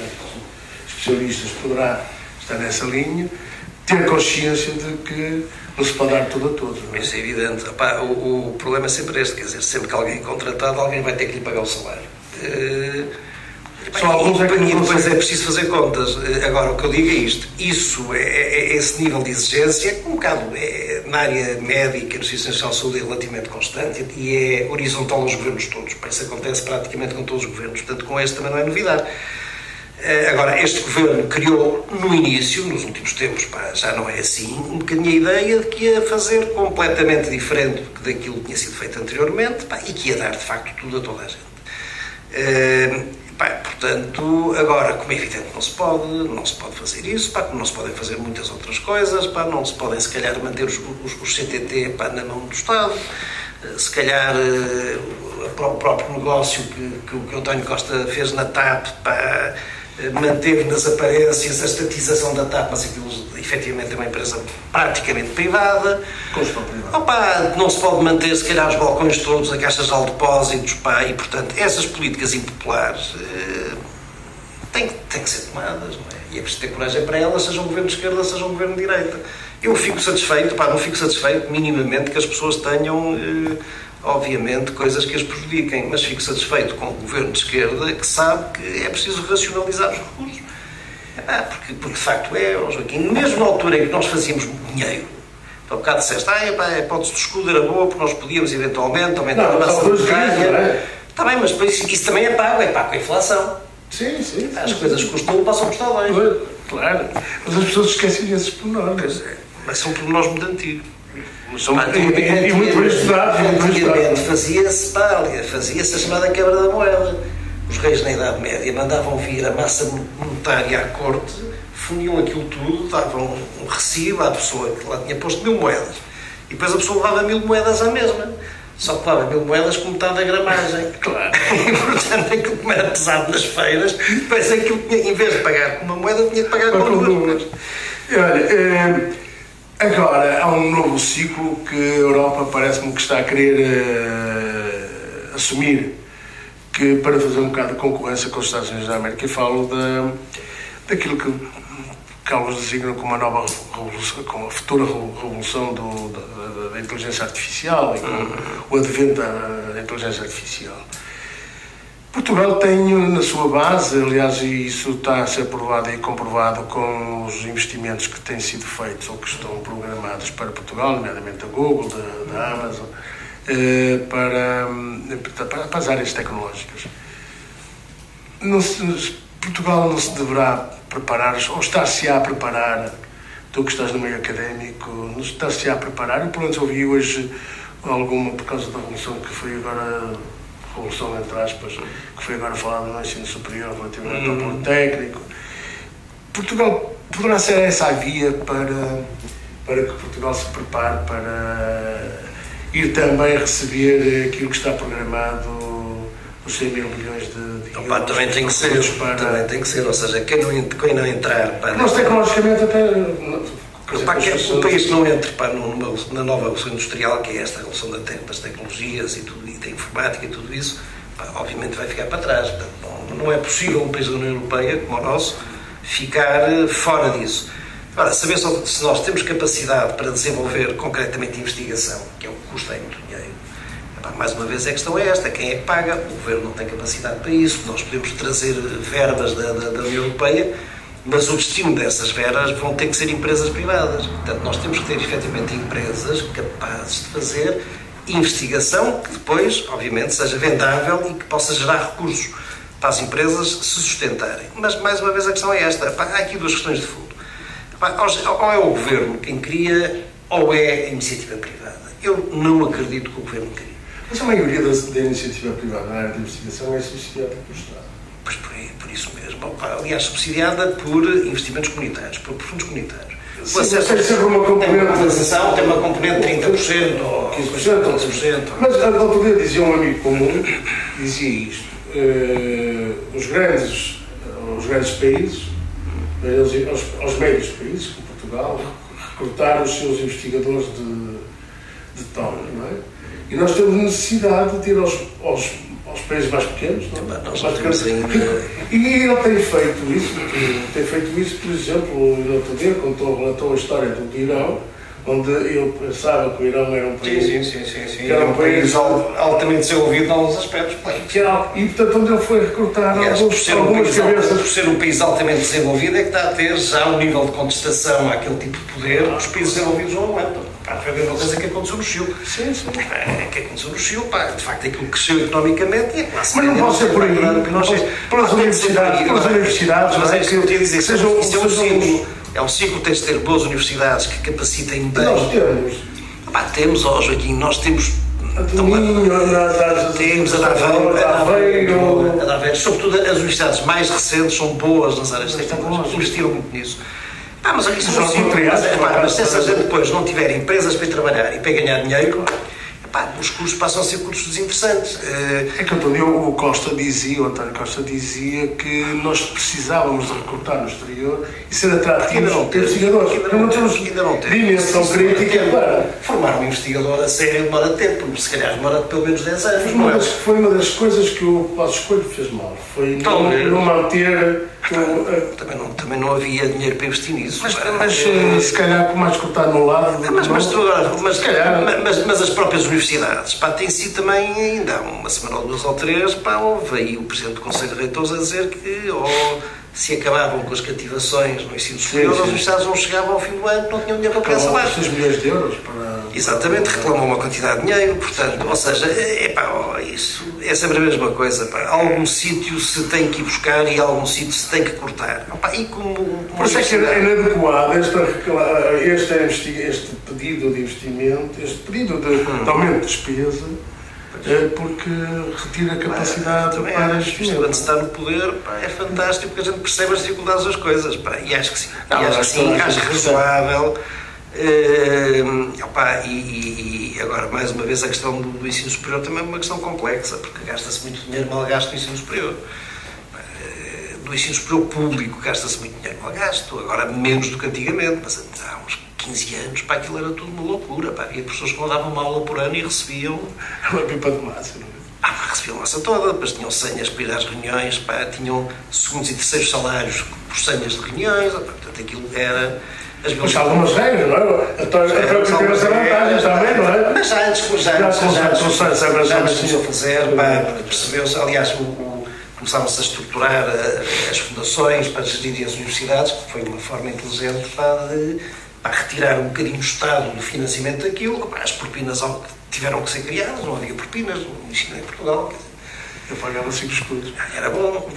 especialistas poderá estar nessa linha, ter consciência de que não se pode dar tudo a todos. Não é? Isso é evidente. O problema é sempre este, quer dizer, sempre que alguém é contratado, alguém vai ter que lhe pagar o salário. E depois é preciso fazer contas. Agora, o que eu digo é isto. Esse nível de exigência, um bocado na área médica, no Serviço Nacional de Saúde, é relativamente constante e é horizontal aos governos todos. Isso acontece praticamente com todos os governos. Portanto, com este também não é novidade. Agora, este governo criou, no início, nos últimos tempos, já não é assim, um bocadinho a ideia de que ia fazer completamente diferente daquilo que tinha sido feito anteriormente e que ia dar, de facto, tudo a toda a gente. Portanto, agora, como é evidente, não se pode fazer isso, como não se podem fazer muitas outras coisas, não se podem, se calhar, manter os CTT na mão do Estado, se calhar o próprio negócio que o António Costa fez na TAP, manteve nas aparências a estatização da TAP, mas aquilo efetivamente é uma empresa praticamente privada. Não se pode manter, se calhar, os balcões todos, a caixas de depósitos, e, portanto, essas políticas impopulares têm que ser tomadas, não é? E é preciso ter coragem para elas, seja um governo de esquerda, seja um governo de direita. Eu fico satisfeito, não fico satisfeito minimamente que as pessoas tenham, obviamente, coisas que as prejudiquem, mas fico satisfeito com o governo de esquerda que sabe que é preciso racionalizar os recursos. Porque de facto Joaquim, mesmo na altura em que nós fazíamos dinheiro, há bocado disseste, a hipótese do escudo era boa porque nós podíamos eventualmente aumentar a nossa bancária. Está bem, mas isso também é pago com a inflação. Sim. As coisas custam, passam a custar bem. Claro, mas as pessoas esquecem esses pormenores. Mas são pormenores muito antigos. E muito bem estudados. Antigamente fazia-se a chamada quebra da moeda. Os reis na Idade Média mandavam vir a massa monetária à corte, fundiam aquilo tudo, davam um recibo à pessoa que lá tinha posto 1000 moedas. E depois a pessoa levava 1000 moedas à mesma. Só que levava 1000 moedas com metade da gramagem. Claro. E portanto aquilo que era pesado nas feiras, depois aquilo tinha, em vez de pagar com uma moeda, tinha de pagar com duas. Olha, agora há um novo ciclo que a Europa parece-me que está a querer assumir, que para fazer um bocado de concorrência com os Estados Unidos da América, e falo daquilo que alguns designam como a nova revolução, como a futura revolução da inteligência artificial e com o advento da inteligência artificial. Portugal tem na sua base, aliás, e isso está a ser provado e comprovado com os investimentos que têm sido feitos ou que estão programados para Portugal, nomeadamente da Google, da Amazon, para as áreas tecnológicas. Portugal não se deverá preparar, ou estar-se-á a preparar, tu que estás no meio académico, não estar-se-á a preparar. Eu, pelo menos, ouvi hoje alguma, por causa da revolução que foi agora, revolução entre aspas, que foi agora falada no ensino superior relativamente ao Politécnico. Portugal poderá ser essa a via para que Portugal se prepare para ir também receber aquilo que está programado, os 100 mil milhões de euros. Também tem que ser, também tem que ser, ou seja, quem não entrar para... Nós tecnologicamente até... O país que não entre na nova revolução industrial, que é esta revolução das tecnologias e da informática e tudo isso, obviamente vai ficar para trás. Não é possível um país da União Europeia, como o nosso, ficar fora disso. Agora, saber se nós temos capacidade para desenvolver concretamente investigação, que é o que custa muito dinheiro. Mais uma vez a questão é esta, quem é que paga? O Governo não tem capacidade para isso. Nós podemos trazer verbas da União Europeia, mas o destino dessas verbas vão ter que ser empresas privadas. Portanto, nós temos que ter efetivamente empresas capazes de fazer investigação que depois, obviamente, seja vendável e que possa gerar recursos para as empresas se sustentarem. Mas, mais uma vez, a questão é esta. Há aqui duas questões de fundo. Ou é o Governo quem cria, ou é a iniciativa privada. Eu não acredito que o Governo crie. Mas a maioria da iniciativa privada na área de investigação é subsidiada pelo Estado. Pois por isso mesmo. Aliás, subsidiada por investimentos comunitários, por fundos comunitários. Sim, tem sempre uma componente... Tem uma componente de 30% ou 15%. Mas outro dia dizia um amigo comum, dizia isto, os grandes países, aos médios países, como Portugal, recrutaram os seus investigadores de tono, não é? E nós temos necessidade de ir aos países mais pequenos, não é? E ele tem feito isso, por exemplo, no outro dia relatou a história do Irão, onde eu pensava que o Irão era um país... Sim. Era um país altamente desenvolvido em alguns aspectos. E, portanto, onde ele foi recrutar algumas cabeças... Por ser um país altamente desenvolvido, é que está a ter já um nível de contestação àquele tipo de poder que os países desenvolvidos não aguentam. Foi a mesma coisa que aconteceu no Chile. Sim. Que aconteceu no Chile, de facto, aquilo que cresceu economicamente e a classe média... Mas não pode ser por aí, pelas universidades, mas é isso que eu tinha a dizer. Isso é um ciclo. É um ciclo que tens de ter boas universidades que capacitem bem. Nós temos. Temos, Joaquim, nós temos... Temos a Aveiro. Sobretudo as universidades mais recentes são boas nas áreas tecnológicas. Investiram muito nisso. Mas olha, se essa gente depois não tiver empresas para ir trabalhar e para ganhar dinheiro, os cursos passam a ser cursos desinteressantes. É que o António Costa dizia que nós precisávamos de recrutar no exterior e ser atrativos para investigadores. Ainda não temos dimensão crítica para formar um investigador a sério demora tempo, se calhar demora pelo menos 10 anos. Foi uma das coisas que o Passos Coelho fez mal, foi não manter... Também não havia dinheiro para investir nisso. Mas se calhar mais cortar no lado... Mas as próprias universidades, tem sido também, ainda há uma semana ou 2 ou 3, houve aí o Presidente do Conselho de Reitores a dizer que se acabavam com as cativações no ensino superior, as universidades não chegavam ao fim do ano, não tinham dinheiro para pagar salários. 6 milhões de euros para... Exatamente, reclamou uma quantidade de dinheiro, portanto, ou seja, isso é sempre a mesma coisa. Algum sítio se tem que ir buscar e algum sítio se tem que cortar. E como por isso é que é inadequado este pedido de investimento, este pedido de aumento de despesa, porque retira a capacidade para investimento. Quando se está no poder, é fantástico, porque a gente percebe as dificuldades das coisas, e acho que sim. Acho razoável. E agora, mais uma vez, a questão do ensino superior também é uma questão complexa, porque gasta-se muito dinheiro mal gasto no ensino superior. Do ensino superior público gasta-se muito dinheiro mal gasto, agora menos do que antigamente, mas há uns 15 anos, aquilo era tudo uma loucura. Havia pessoas que não davam uma aula por ano e recebiam uma pipa de massa, não é? Recebiam massa toda, depois tinham senhas para ir às reuniões, tinham segundos e terceiros salários por senhas de reuniões, portanto aquilo era... Mas há algumas regras, não é? A própria teve essa vantagem também, não é? Mas já antes começou a fazer, percebeu-se, aliás, começaram-se a estruturar as fundações para gerirem as universidades, que foi uma forma inteligente de retirar um bocadinho o Estado do financiamento daquilo. As propinas tiveram que ser criadas, não havia propinas no ensino em Portugal. Eu pagava 5 escudos. Era bom,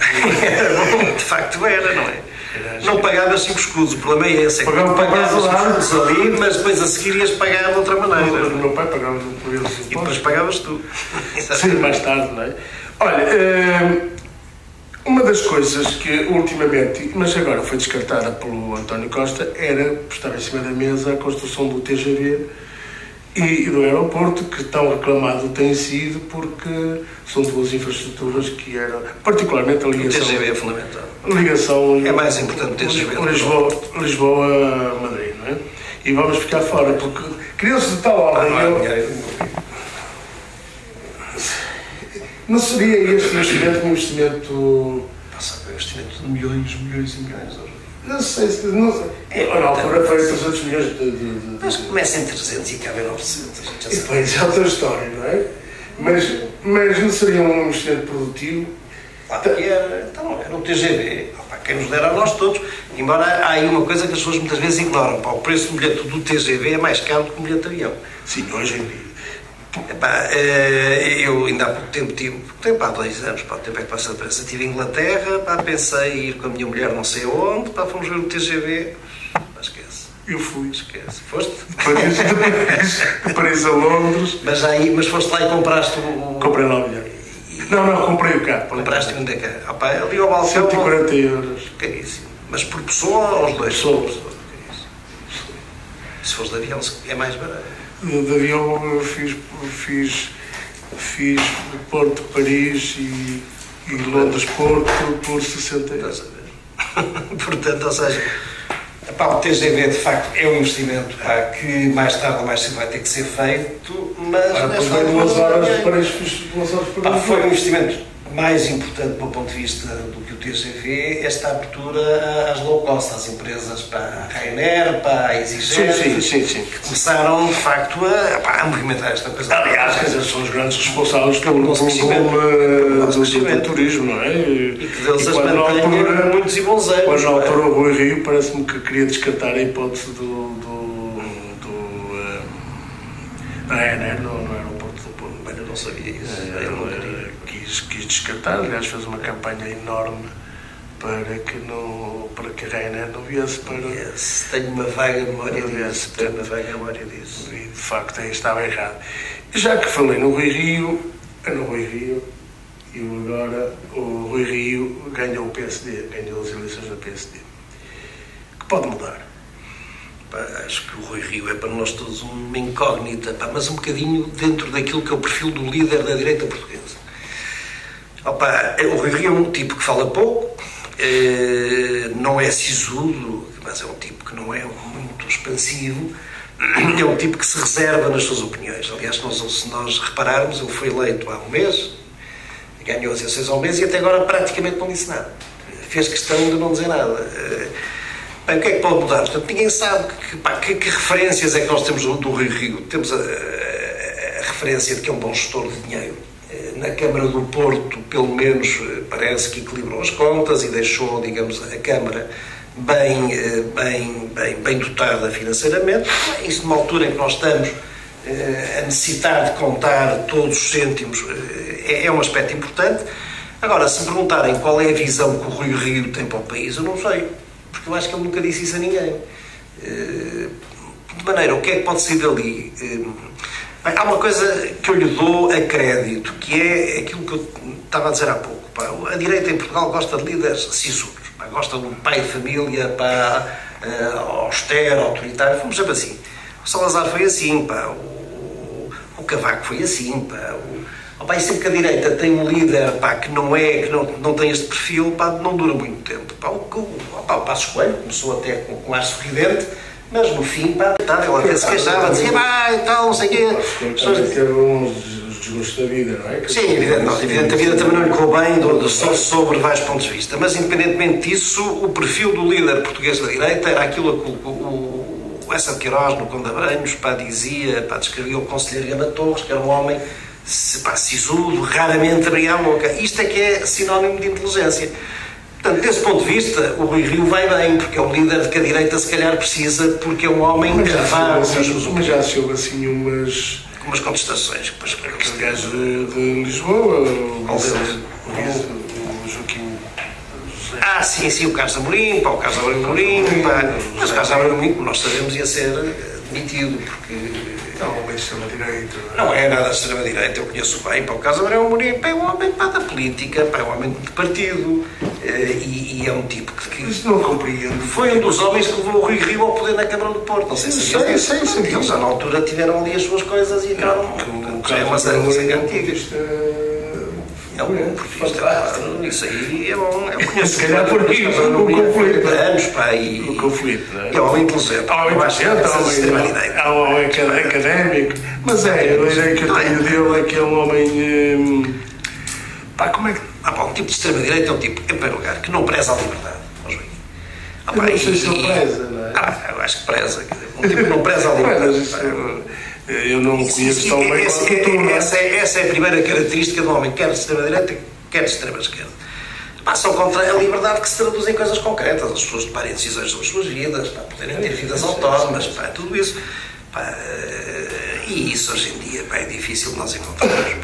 de facto era, não é? Não pagava 5 escudos, o problema é esse, é que tu pagavas os escudos ali, mas depois a seguir ias pagar de outra maneira. O meu pai pagava por eles. E depois pagavas tu. Sim, mais tarde, não é? Olha, uma das coisas que ultimamente, mas agora foi descartada pelo António Costa, estava em cima da mesa a construção do TGV e do aeroporto, que tão reclamado tem sido porque são duas infraestruturas que eram, particularmente a ligação... O TGV é fundamental. Ligação... É mais importante o TGV. Lisboa-Madrid, não é? E vamos ficar fora, porque criou-se de tal ordem... Não seria este investimento um investimento... Um investimento de milhões e milhões de euros. Não sei se... Na altura foi 300 milhões de... Mas começa em 300 e acaba em 900. E depois é outra história, não é? Mas não seria um investimento produtivo? Então, era um TGV. Quem nos dera a nós todos. Embora há aí uma coisa que as pessoas muitas vezes ignoram. O preço do bilhete do TGV é mais caro do que o bilhete de avião. Sim, hoje em dia. Eu ainda há pouco tempo, há 2 anos, o tempo é que passa depressa, estive em Inglaterra, pensei em ir com a minha mulher não sei onde, fomos ver o TGV, esquece. Eu fui. Esquece. Foste? De Paris a Londres. Mas foste lá e compraste o... Comprei lá o bilhete. Não, comprei o carro. Compraste onde é que é? Ali ao balcão... 140 euros. Caríssimo. Mas por pessoa ou os dois? Pessoa. Se fores de avião é mais barato. De avião eu fiz Porto, Paris e Londres-Porto por 60 euros. Portanto, ou seja, o TGV de facto é um investimento que mais tarde ou mais cedo vai ter que ser feito, mas foi 2 horas de Paris, fiz 2 horas de Paris. Foi um investimento mais importante do ponto de vista do que o TGV, esta abertura às low cost, às empresas, para a Ryanair, para a EasyJet, sim. que começaram de facto a movimentar esta coisa. Aliás, são os grandes responsáveis pelo nosso crescimento do turismo, não é? E que Deus as mantenha muitos e bons anos. Quando na altura o Rui Rio parece-me que queria descartar a hipótese da Ryanair no aeroporto do Porto. Bem, eu não sabia isso. Quis descartar, aliás fez uma campanha enorme para que a Ryanair não viesse para... Tenho uma vaga memória disso. E de facto aí estava errado. Já que falei no Rui Rio, e agora o Rui Rio ganhou o PSD, ganhou as eleições da PSD. Que pode mudar? Acho que o Rui Rio é para nós todos uma incógnita, mas um bocadinho dentro daquilo que é o perfil do líder da direita portuguesa. O Rui Rio é um tipo que fala pouco, não é sisudo, mas é um tipo que não é muito expansivo, é um tipo que se reserva nas suas opiniões. Aliás, se nós repararmos, ele foi eleito há um mês, ganhou as eleições há um mês e até agora praticamente não disse nada. Fez questão de não dizer nada. O que é que pode mudar? Portanto, ninguém sabe que referências é que nós temos do Rui Rio. Temos a referência de que é um bom gestor de dinheiro. Na Câmara do Porto, pelo menos, parece que equilibrou as contas e deixou, digamos, a Câmara bem dotada financeiramente. Isso numa altura em que nós estamos a necessitar de contar todos os cêntimos é um aspecto importante. Agora, se me perguntarem qual é a visão que o Rui Rio tem para o país, eu não sei, porque eu acho que ele nunca disse isso a ninguém. De maneira, o que é que pode sair dali? Há uma coisa que eu lhe dou a crédito, que é aquilo que eu estava a dizer há pouco. A direita em Portugal gosta de líderes sisudos, gosta de um pai de família, austero, autoritário, fomos sempre assim. O Salazar foi assim, o Cavaco foi assim, e sempre que a direita tem um líder que não tem este perfil, não dura muito tempo. O Passos Coelho começou até com ar sorridente, mas no fim, ele até se queixava, dizia, e tal, não sei o quê. Teve uns desgostos da vida, não é? Sim, evidente, a vida também não lhe correu bem, sobre vários pontos de vista. Mas, independentemente disso, o perfil do líder português da direita era aquilo que o Essa de Queiroz, no Conde de Abranhos, dizia, descrevia o conselheiro Gama Torres, que era um homem sisudo, raramente abria a boca. Isto é que é sinónimo de inteligência. Portanto, desse ponto de vista, o Rui Rio vai bem, porque é um líder de que a direita se calhar precisa, porque é um homem que mas já se houve assim umas contestações. Aquele gajo de Lisboa, o Joaquim José. Sim, o Carlos Amorim, o Carlos Amorim, mas o Carlos Amorim, como nós sabemos, ia ser demitido, porque... Não, é extrema-direita. Não é nada de extrema-direita, eu conheço bem. O Carlos Amorim é um homem da política, é um homem de partido, e é um tipo que... Isto não compreendo. Foi um dos homens que levou o Rui Rio ao poder na Câmara do Porto. Não sei se eles já na altura tiveram ali as suas coisas e acabaram... Já é uma série antiga. É um portista, isso aí é bom. Eu conheço, se calhar, por isso, o conflito. Anos, o conflito, não é? É um homem inteligente. É um homem académico. Mas a ideia que eu tenho dele é que é um homem. Como é que. Um tipo de extrema-direita é um tipo, em primeiro lugar, que não preza a liberdade. Eu não sei se ele preza, não é? Eu acho que preza. Um tipo que não preza a liberdade. Eu não conheço tão bem quanto tu. Essa é a primeira característica do homem, quer de extrema-direita, quer de extrema-esquerda. São contra a liberdade que se traduz em coisas concretas. As pessoas tomarem decisões sobre as suas vidas, poderem ter vidas autónomas, tudo isso. E isso hoje em dia é difícil de nós encontrarmos.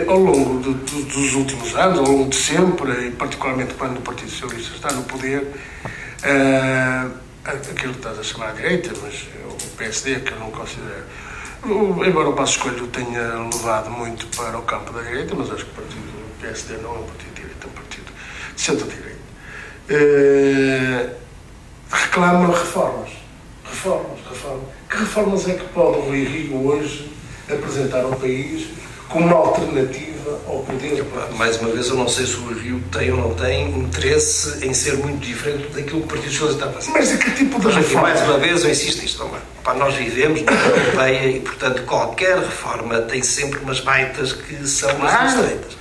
Ao longo dos últimos anos, ao longo de sempre, e particularmente quando o Partido Socialista está no poder, aquilo que estás a chamar à direita, mas o PSD, que eu não considero, embora o Passos Coelho tenha levado muito para o campo da direita, mas acho que o PSD não é um partido de direita, é um partido de centro-direita, reclama reformas. Que reformas é que pode o Rui Rio hoje apresentar ao país como uma alternativa ao poder? Mais uma vez, eu não sei se o Rio tem ou não tem interesse em ser muito diferente daquilo que o Partido Socialista está a fazer. Mas a que tipo de reforma? Mais uma vez, eu insisto nisto. Nós vivemos na União Europeia e, portanto, qualquer reforma tem sempre umas baitas que são estreitas.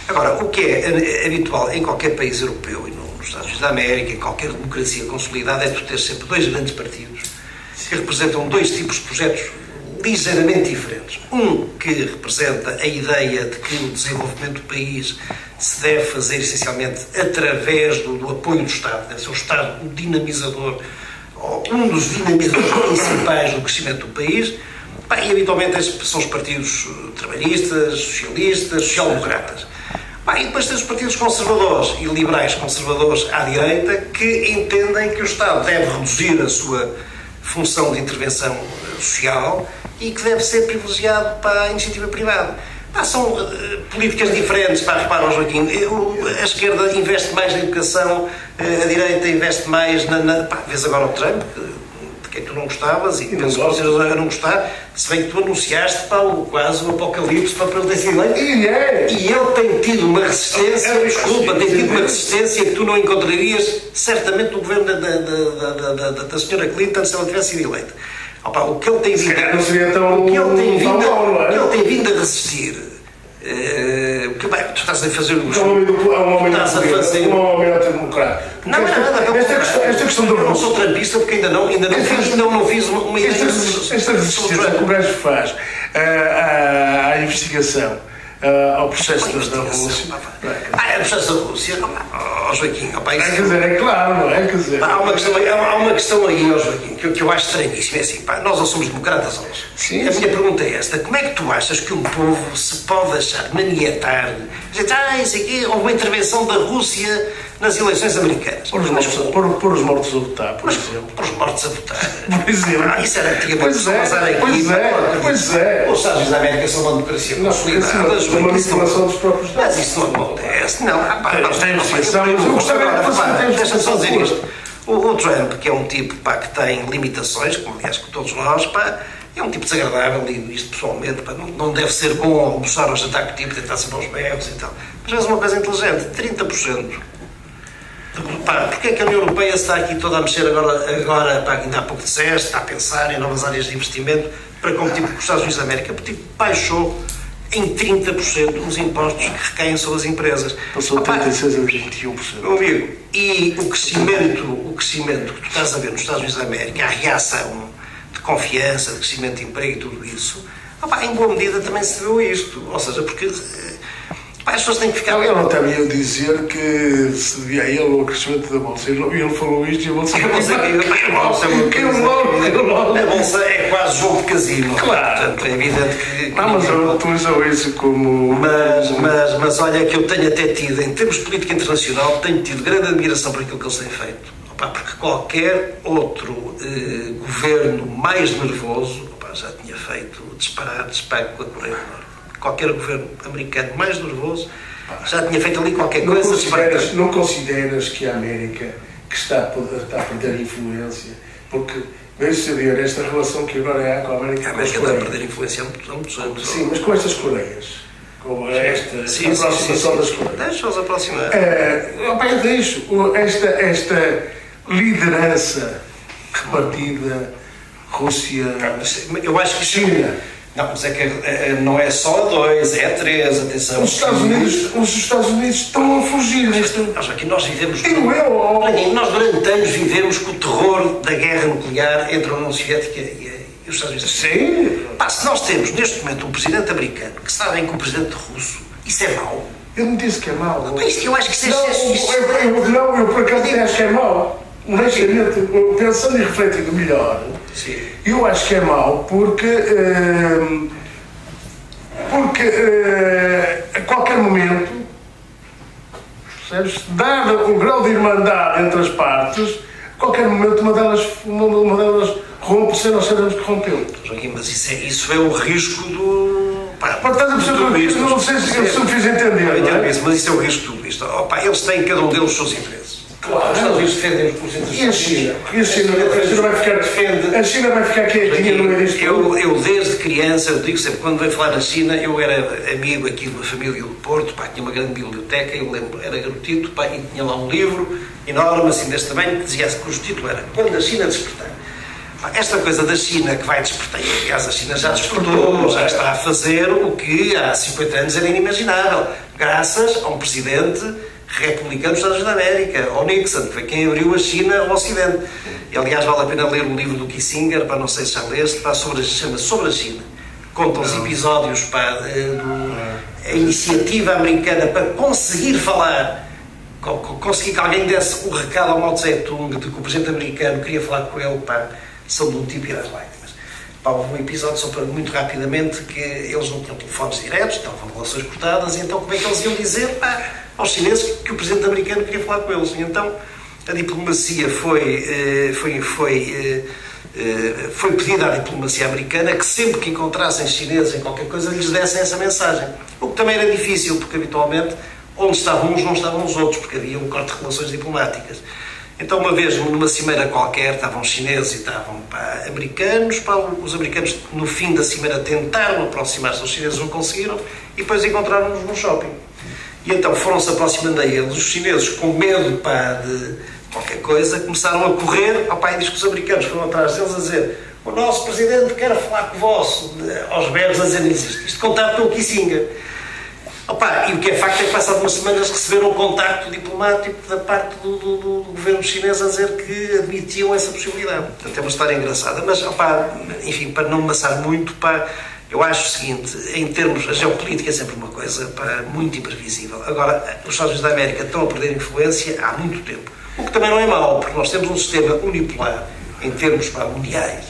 Agora, o que é habitual em qualquer país europeu e nos Estados Unidos da América, em qualquer democracia consolidada, é tu ter sempre dois grandes partidos que representam dois tipos de projetos ligeiramente diferentes. Um que representa a ideia de que o desenvolvimento do país se deve fazer essencialmente através do apoio do Estado, deve ser o Estado o dinamizador, ou um dos dinamizadores principais do crescimento do país, e habitualmente estes são os partidos trabalhistas, socialistas, social-democratas. E depois tens os partidos conservadores e liberais conservadores à direita que entendem que o Estado deve reduzir a sua função de intervenção social e que deve ser privilegiado para a iniciativa privada. São políticas diferentes, repara, Joaquim, a esquerda investe mais na educação, a direita investe mais vês agora o Trump, de quem tu não gostavas e penso que vocês a não gostar, se bem que tu anunciaste quase o apocalipse para ele ter sido eleito. E ele tem tido uma resistência, tem tido uma resistência que tu não encontrarias certamente no governo da senhora Clinton se ela tivesse sido eleita. O que ele tem vindo a resistir, tu estás a fazer o esta questão do não sou trampista porque ainda não fiz uma esta resistência que o gajo faz à investigação, ao processo da Rússia. É o processo da Rússia, Joaquim. É claro, não é? Há uma questão aí, Joaquim, que eu acho estranhíssimo é assim, pá, nós ou somos democratas ou nós. Sim, a minha pergunta é esta: como é que tu achas que um povo se pode deixar manietar? Isso aqui houve uma intervenção da Rússia nas eleições americanas. Por os mortos a votar, por exemplo. Por os mortos a votar. Por exemplo. Isso era antigamente Salazar aqui. Pois é. Os Estados Unidos da América são uma democracia consolidada. Uma manipulação dos próprios dados. Mas isso não acontece. Não, nós temos. Deixa-me só dizer isto. O Trump, que é um tipo, pá, que tem limitações, como aliás que todos nós, pá, é um tipo desagradável, e isto pessoalmente, pá, não deve ser bom almoçar ou jantar com o tipo, tentar sempre aos berros e tal. Mas faz uma coisa inteligente: 30%. Pá, porque é que a União Europeia está aqui toda a mexer agora, pá, ainda há pouco disseste, está a pensar em novas áreas de investimento para competir com os Estados Unidos da América? Porque tipo, baixou em 30% os impostos que recaem sobre as empresas. Passou de 36% a 21%. Meu amigo, e o crescimento que tu estás a ver nos Estados Unidos da América, a reação de confiança, de crescimento de emprego e tudo isso, em boa medida também se deu a isto. Ou seja, porque as pessoas têm que ficar... Eu não também ia dizer que se devia a ele o crescimento da Bolsa. Ele falou isto e a Bolsa... A Bolsa é quase jogo de casino. Claro. Portanto, é evidente que... mas eu utilizou isso como... Mas olha que eu tenho até tido, em termos de política internacional, tenho tido grande admiração por aquilo que eles têm feito. Porque qualquer outro governo mais nervoso já tinha feito disparates com a Coreia do Norte. Qualquer governo americano mais nervoso já tinha feito ali qualquer coisa. Não consideras que a América que está a perder influência? Porque, bem saber, esta relação que agora há com a América... A América está a perder influência há muitos anos. Sim, mas com estas Coreias, com esta aproximação das Coreias. Deixa-os aproximar. Eu deixo esta liderança repartida, Rússia, eu acho que China... Não, mas é que não é só 2, é 3, atenção. Os Estados Unidos estão a fugir nesta... Nós vivemos... Nós durante anos vivemos com o terror da guerra nuclear entre a União Soviética e os Estados Unidos. Sim. Se nós temos neste momento um presidente americano que está bem com o presidente russo, isso é mau? Eu não disse que é mau. Eu acho que isso é... Eu por acaso acho que é mau. Honestamente, pensando e refletindo melhor, sim, eu acho que é mau porque a qualquer momento, percebes, dado o grau de irmandade entre as partes, a qualquer momento uma delas rompe sem nós sabermos que rompeu. Joaquim, mas isso é o risco do... Não sei se eu me fiz entender. Mas isso é o risco de tudo isto. Eles têm cada um deles os seus interesses. Claro, os Estados Unidos defendem os interesses. E a China? A China vai ficar quietinha no meio disto? Eu desde criança, eu digo sempre, quando veio falar na China, eu era amigo aqui de uma família do Porto, tinha uma grande biblioteca, eu lembro, era garotito, e tinha lá um livro enorme, assim deste tamanho, que dizia que o título era Quando a China Despertar. Esta coisa da China que vai despertar, e aliás a China já despertou, já está a fazer o que há 50 anos era inimaginável, graças a um presidente republicano dos Estados Unidos da América, o Nixon, que foi quem abriu a China ao Ocidente. E, aliás, vale a pena ler o livro do Kissinger, não sei se já leste, chama Sobre a China. Conta os episódios da iniciativa americana para conseguir falar, conseguir que alguém desse o recado ao Mao Tse-tung de que o presidente americano queria falar com ele, sobre um tipo ir às lágrimas. Houve um episódio, só para muito rapidamente, que eles não tinham telefones diretos, estavam relações cortadas, e então como é que eles iam dizer aos chineses que o presidente americano queria falar com eles? E então a diplomacia foi pedida à diplomacia americana que sempre que encontrassem chineses em qualquer coisa lhes dessem essa mensagem. O que também era difícil, porque habitualmente onde estavam uns não estavam os outros, porque havia um corte de relações diplomáticas. Então, uma vez, numa cimeira qualquer, estavam chineses e estavam americanos. Os americanos, no fim da cimeira, tentaram aproximar-se aos chineses, não conseguiram, e depois encontraram-nos no shopping. E então foram-se aproximando a eles. Os chineses, com medo de qualquer coisa, começaram a correr. E diz que os americanos foram atrás deles a dizer: o nosso presidente quer falar com o vosso, aos berros, a dizer isto contado pelo Kissinger. E o que é facto é que, passado umas semanas, receberam um contacto diplomático da parte do governo chinês a dizer que admitiam essa possibilidade. Portanto, é uma história engraçada. Mas, enfim, para não amassar muito, eu acho o seguinte: em termos, a geopolítica é sempre uma coisa muito imprevisível. Agora, os Estados Unidos da América estão a perder influência há muito tempo. O que também não é mau, porque nós temos um sistema unipolar em termos mundiais,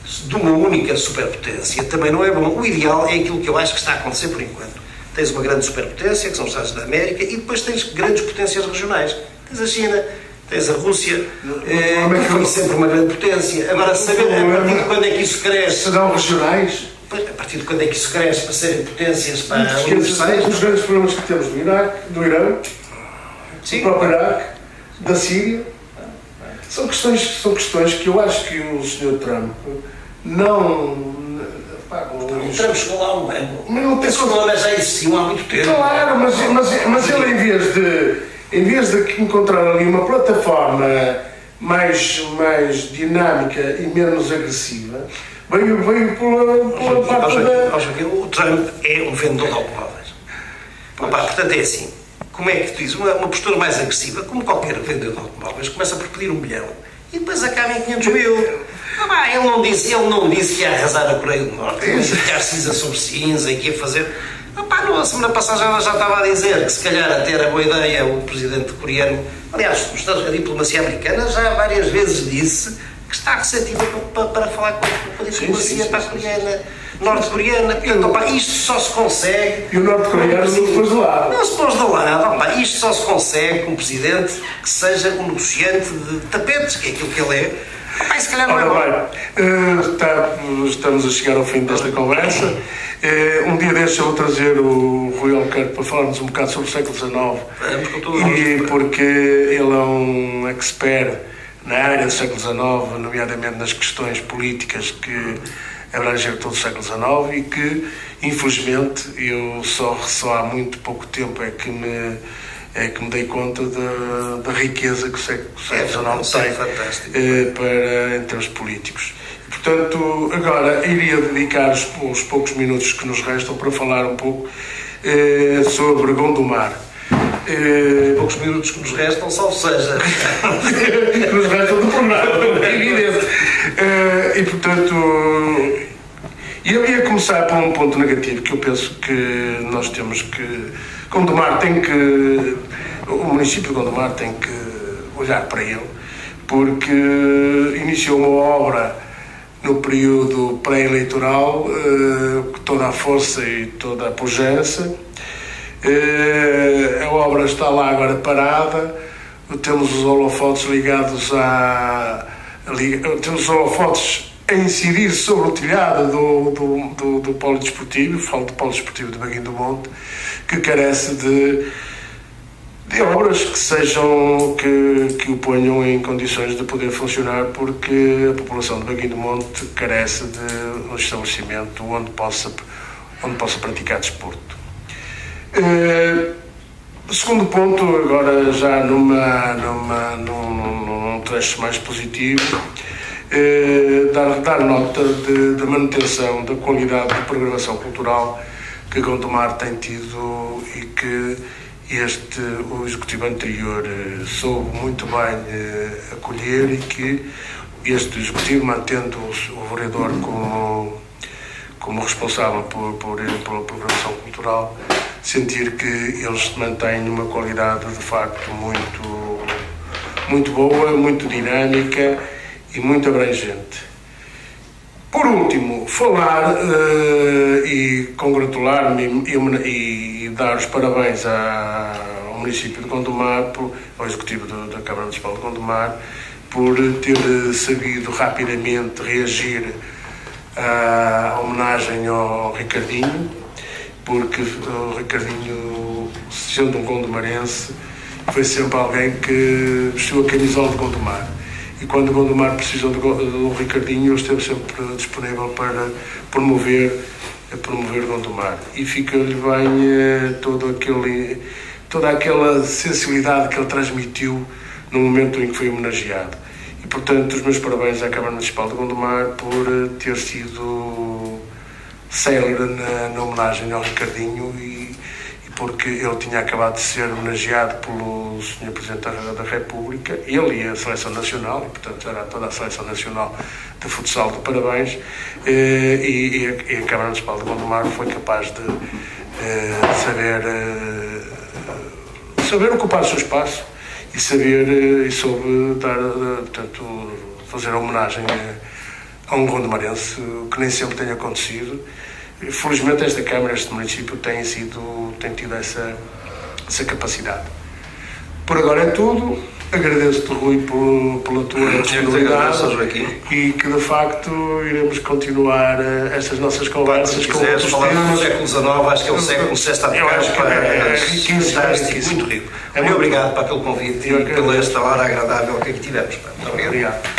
de uma única superpotência, também não é bom. O ideal é aquilo que eu acho que está a acontecer por enquanto. Tens uma grande superpotência, que são os Estados da América, e depois tens grandes potências regionais. Tens a China, tens a Rússia, que foi sempre uma grande potência. Agora, saber a partir de quando é que isso cresce... Serão regionais? A partir de quando é que isso cresce para serem potências para universais? Os grandes problemas que temos do Iraque, do Irã, do próprio Iraque, da Síria, são questões que eu acho que o Sr. Trump não... O Trump chegou lá um ano. Esses problemas já existiam há muito tempo. Claro, mas ele, em vez de encontrar ali uma plataforma mais dinâmica e menos agressiva, veio pela parte da... O Trump é um vendedor de automóveis. Portanto, é assim. Como é que tu dizes? Uma postura mais agressiva, como qualquer vendedor de automóveis, começa por pedir 1 bilhão e depois acaba em 500 mil. Ele não disse que ia arrasar a Coreia do Norte, ele disse que ia cinza sobre cinza e que ia fazer... Na semana passada já estava a dizer que se calhar até era boa ideia o presidente coreano... Aliás, a diplomacia americana já várias vezes disse que está receptiva para falar com a diplomacia norte-coreana. Portanto, isto só se consegue... E o norte-coreano não se pôs de lado. Não se pôs de lado. Isto só se consegue com um presidente que seja um negociante de tapetes, que é aquilo que ele é. Se calhar não é bom. Estamos a chegar ao fim desta conversa. Um dia deste eu vou trazer o Rui Albuquerque para falarmos um bocado sobre o século XIX. Porque ele é um expert na área do século XIX, nomeadamente nas questões políticas que abrangeram todo o século XIX e que, infelizmente, eu só há muito pouco tempo é que me dei conta da riqueza que o século XIX tem em termos políticos. E, portanto, agora iria dedicar os poucos minutos que nos restam para falar um pouco sobre Gondomar. Poucos minutos que nos restam, salvo seja. Que nos restam do programa, é evidente. E, portanto, eu ia começar por um ponto negativo, que eu penso que nós temos que... Gondomar o município de Gondomar tem que olhar para ele, porque iniciou uma obra no período pré-eleitoral, com toda a força e toda a pujança. A obra está lá agora parada, temos os holofotes ligados temos os holofotes a incidir sobre o telhado do polo desportivo, falo do polo desportivo de Baguinho do Monte, que carece de obras que sejam, que o ponham em condições de poder funcionar, porque a população de Baguinho do Monte carece de um estabelecimento onde possa praticar desporto. Segundo ponto, agora já num trecho mais positivo, dar nota da manutenção da qualidade da programação cultural que Gondomar tem tido e que o executivo anterior soube muito bem acolher, e que este executivo, mantendo o vereador como responsável pela programação cultural, sentir que eles mantêm uma qualidade de facto muito boa, muito dinâmica e muito abrangente. Por último, falar e congratular-me e dar os parabéns ao município de Gondomar, ao executivo da Câmara Municipal de Gondomar, por ter sabido rapidamente reagir à homenagem ao Ricardinho, porque o Ricardinho, sendo um gondomarense, foi sempre alguém que vestiu a camisola de Gondomar. E quando Gondomar precisou do Ricardinho, ele esteve sempre disponível para promover Gondomar. E fica-lhe bem toda aquela sensibilidade que ele transmitiu no momento em que foi homenageado. E, portanto, os meus parabéns à Câmara Municipal de Gondomar por ter sido célere na homenagem ao Ricardinho, e porque ele tinha acabado de ser homenageado pelo Sr. Presidente da República, ele e a Seleção Nacional, e portanto era toda a Seleção Nacional de futsal de parabéns, e a Câmara Municipal de Gondomar foi capaz de saber ocupar o seu espaço e soube dar, portanto, fazer a homenagem a um gondomarense, que nem sempre tem acontecido. Felizmente esta Câmara, este município tem tido essa capacidade. Por agora é tudo. Agradeço-te, Rui, pela tua disponibilidade e que, de facto, iremos continuar estas nossas conversas com outros falar do século XIX, acho que é o século XVI está fantástico, muito rico. Muito obrigado pelo convite e pela esta hora agradável que aqui tivemos. Muito obrigado.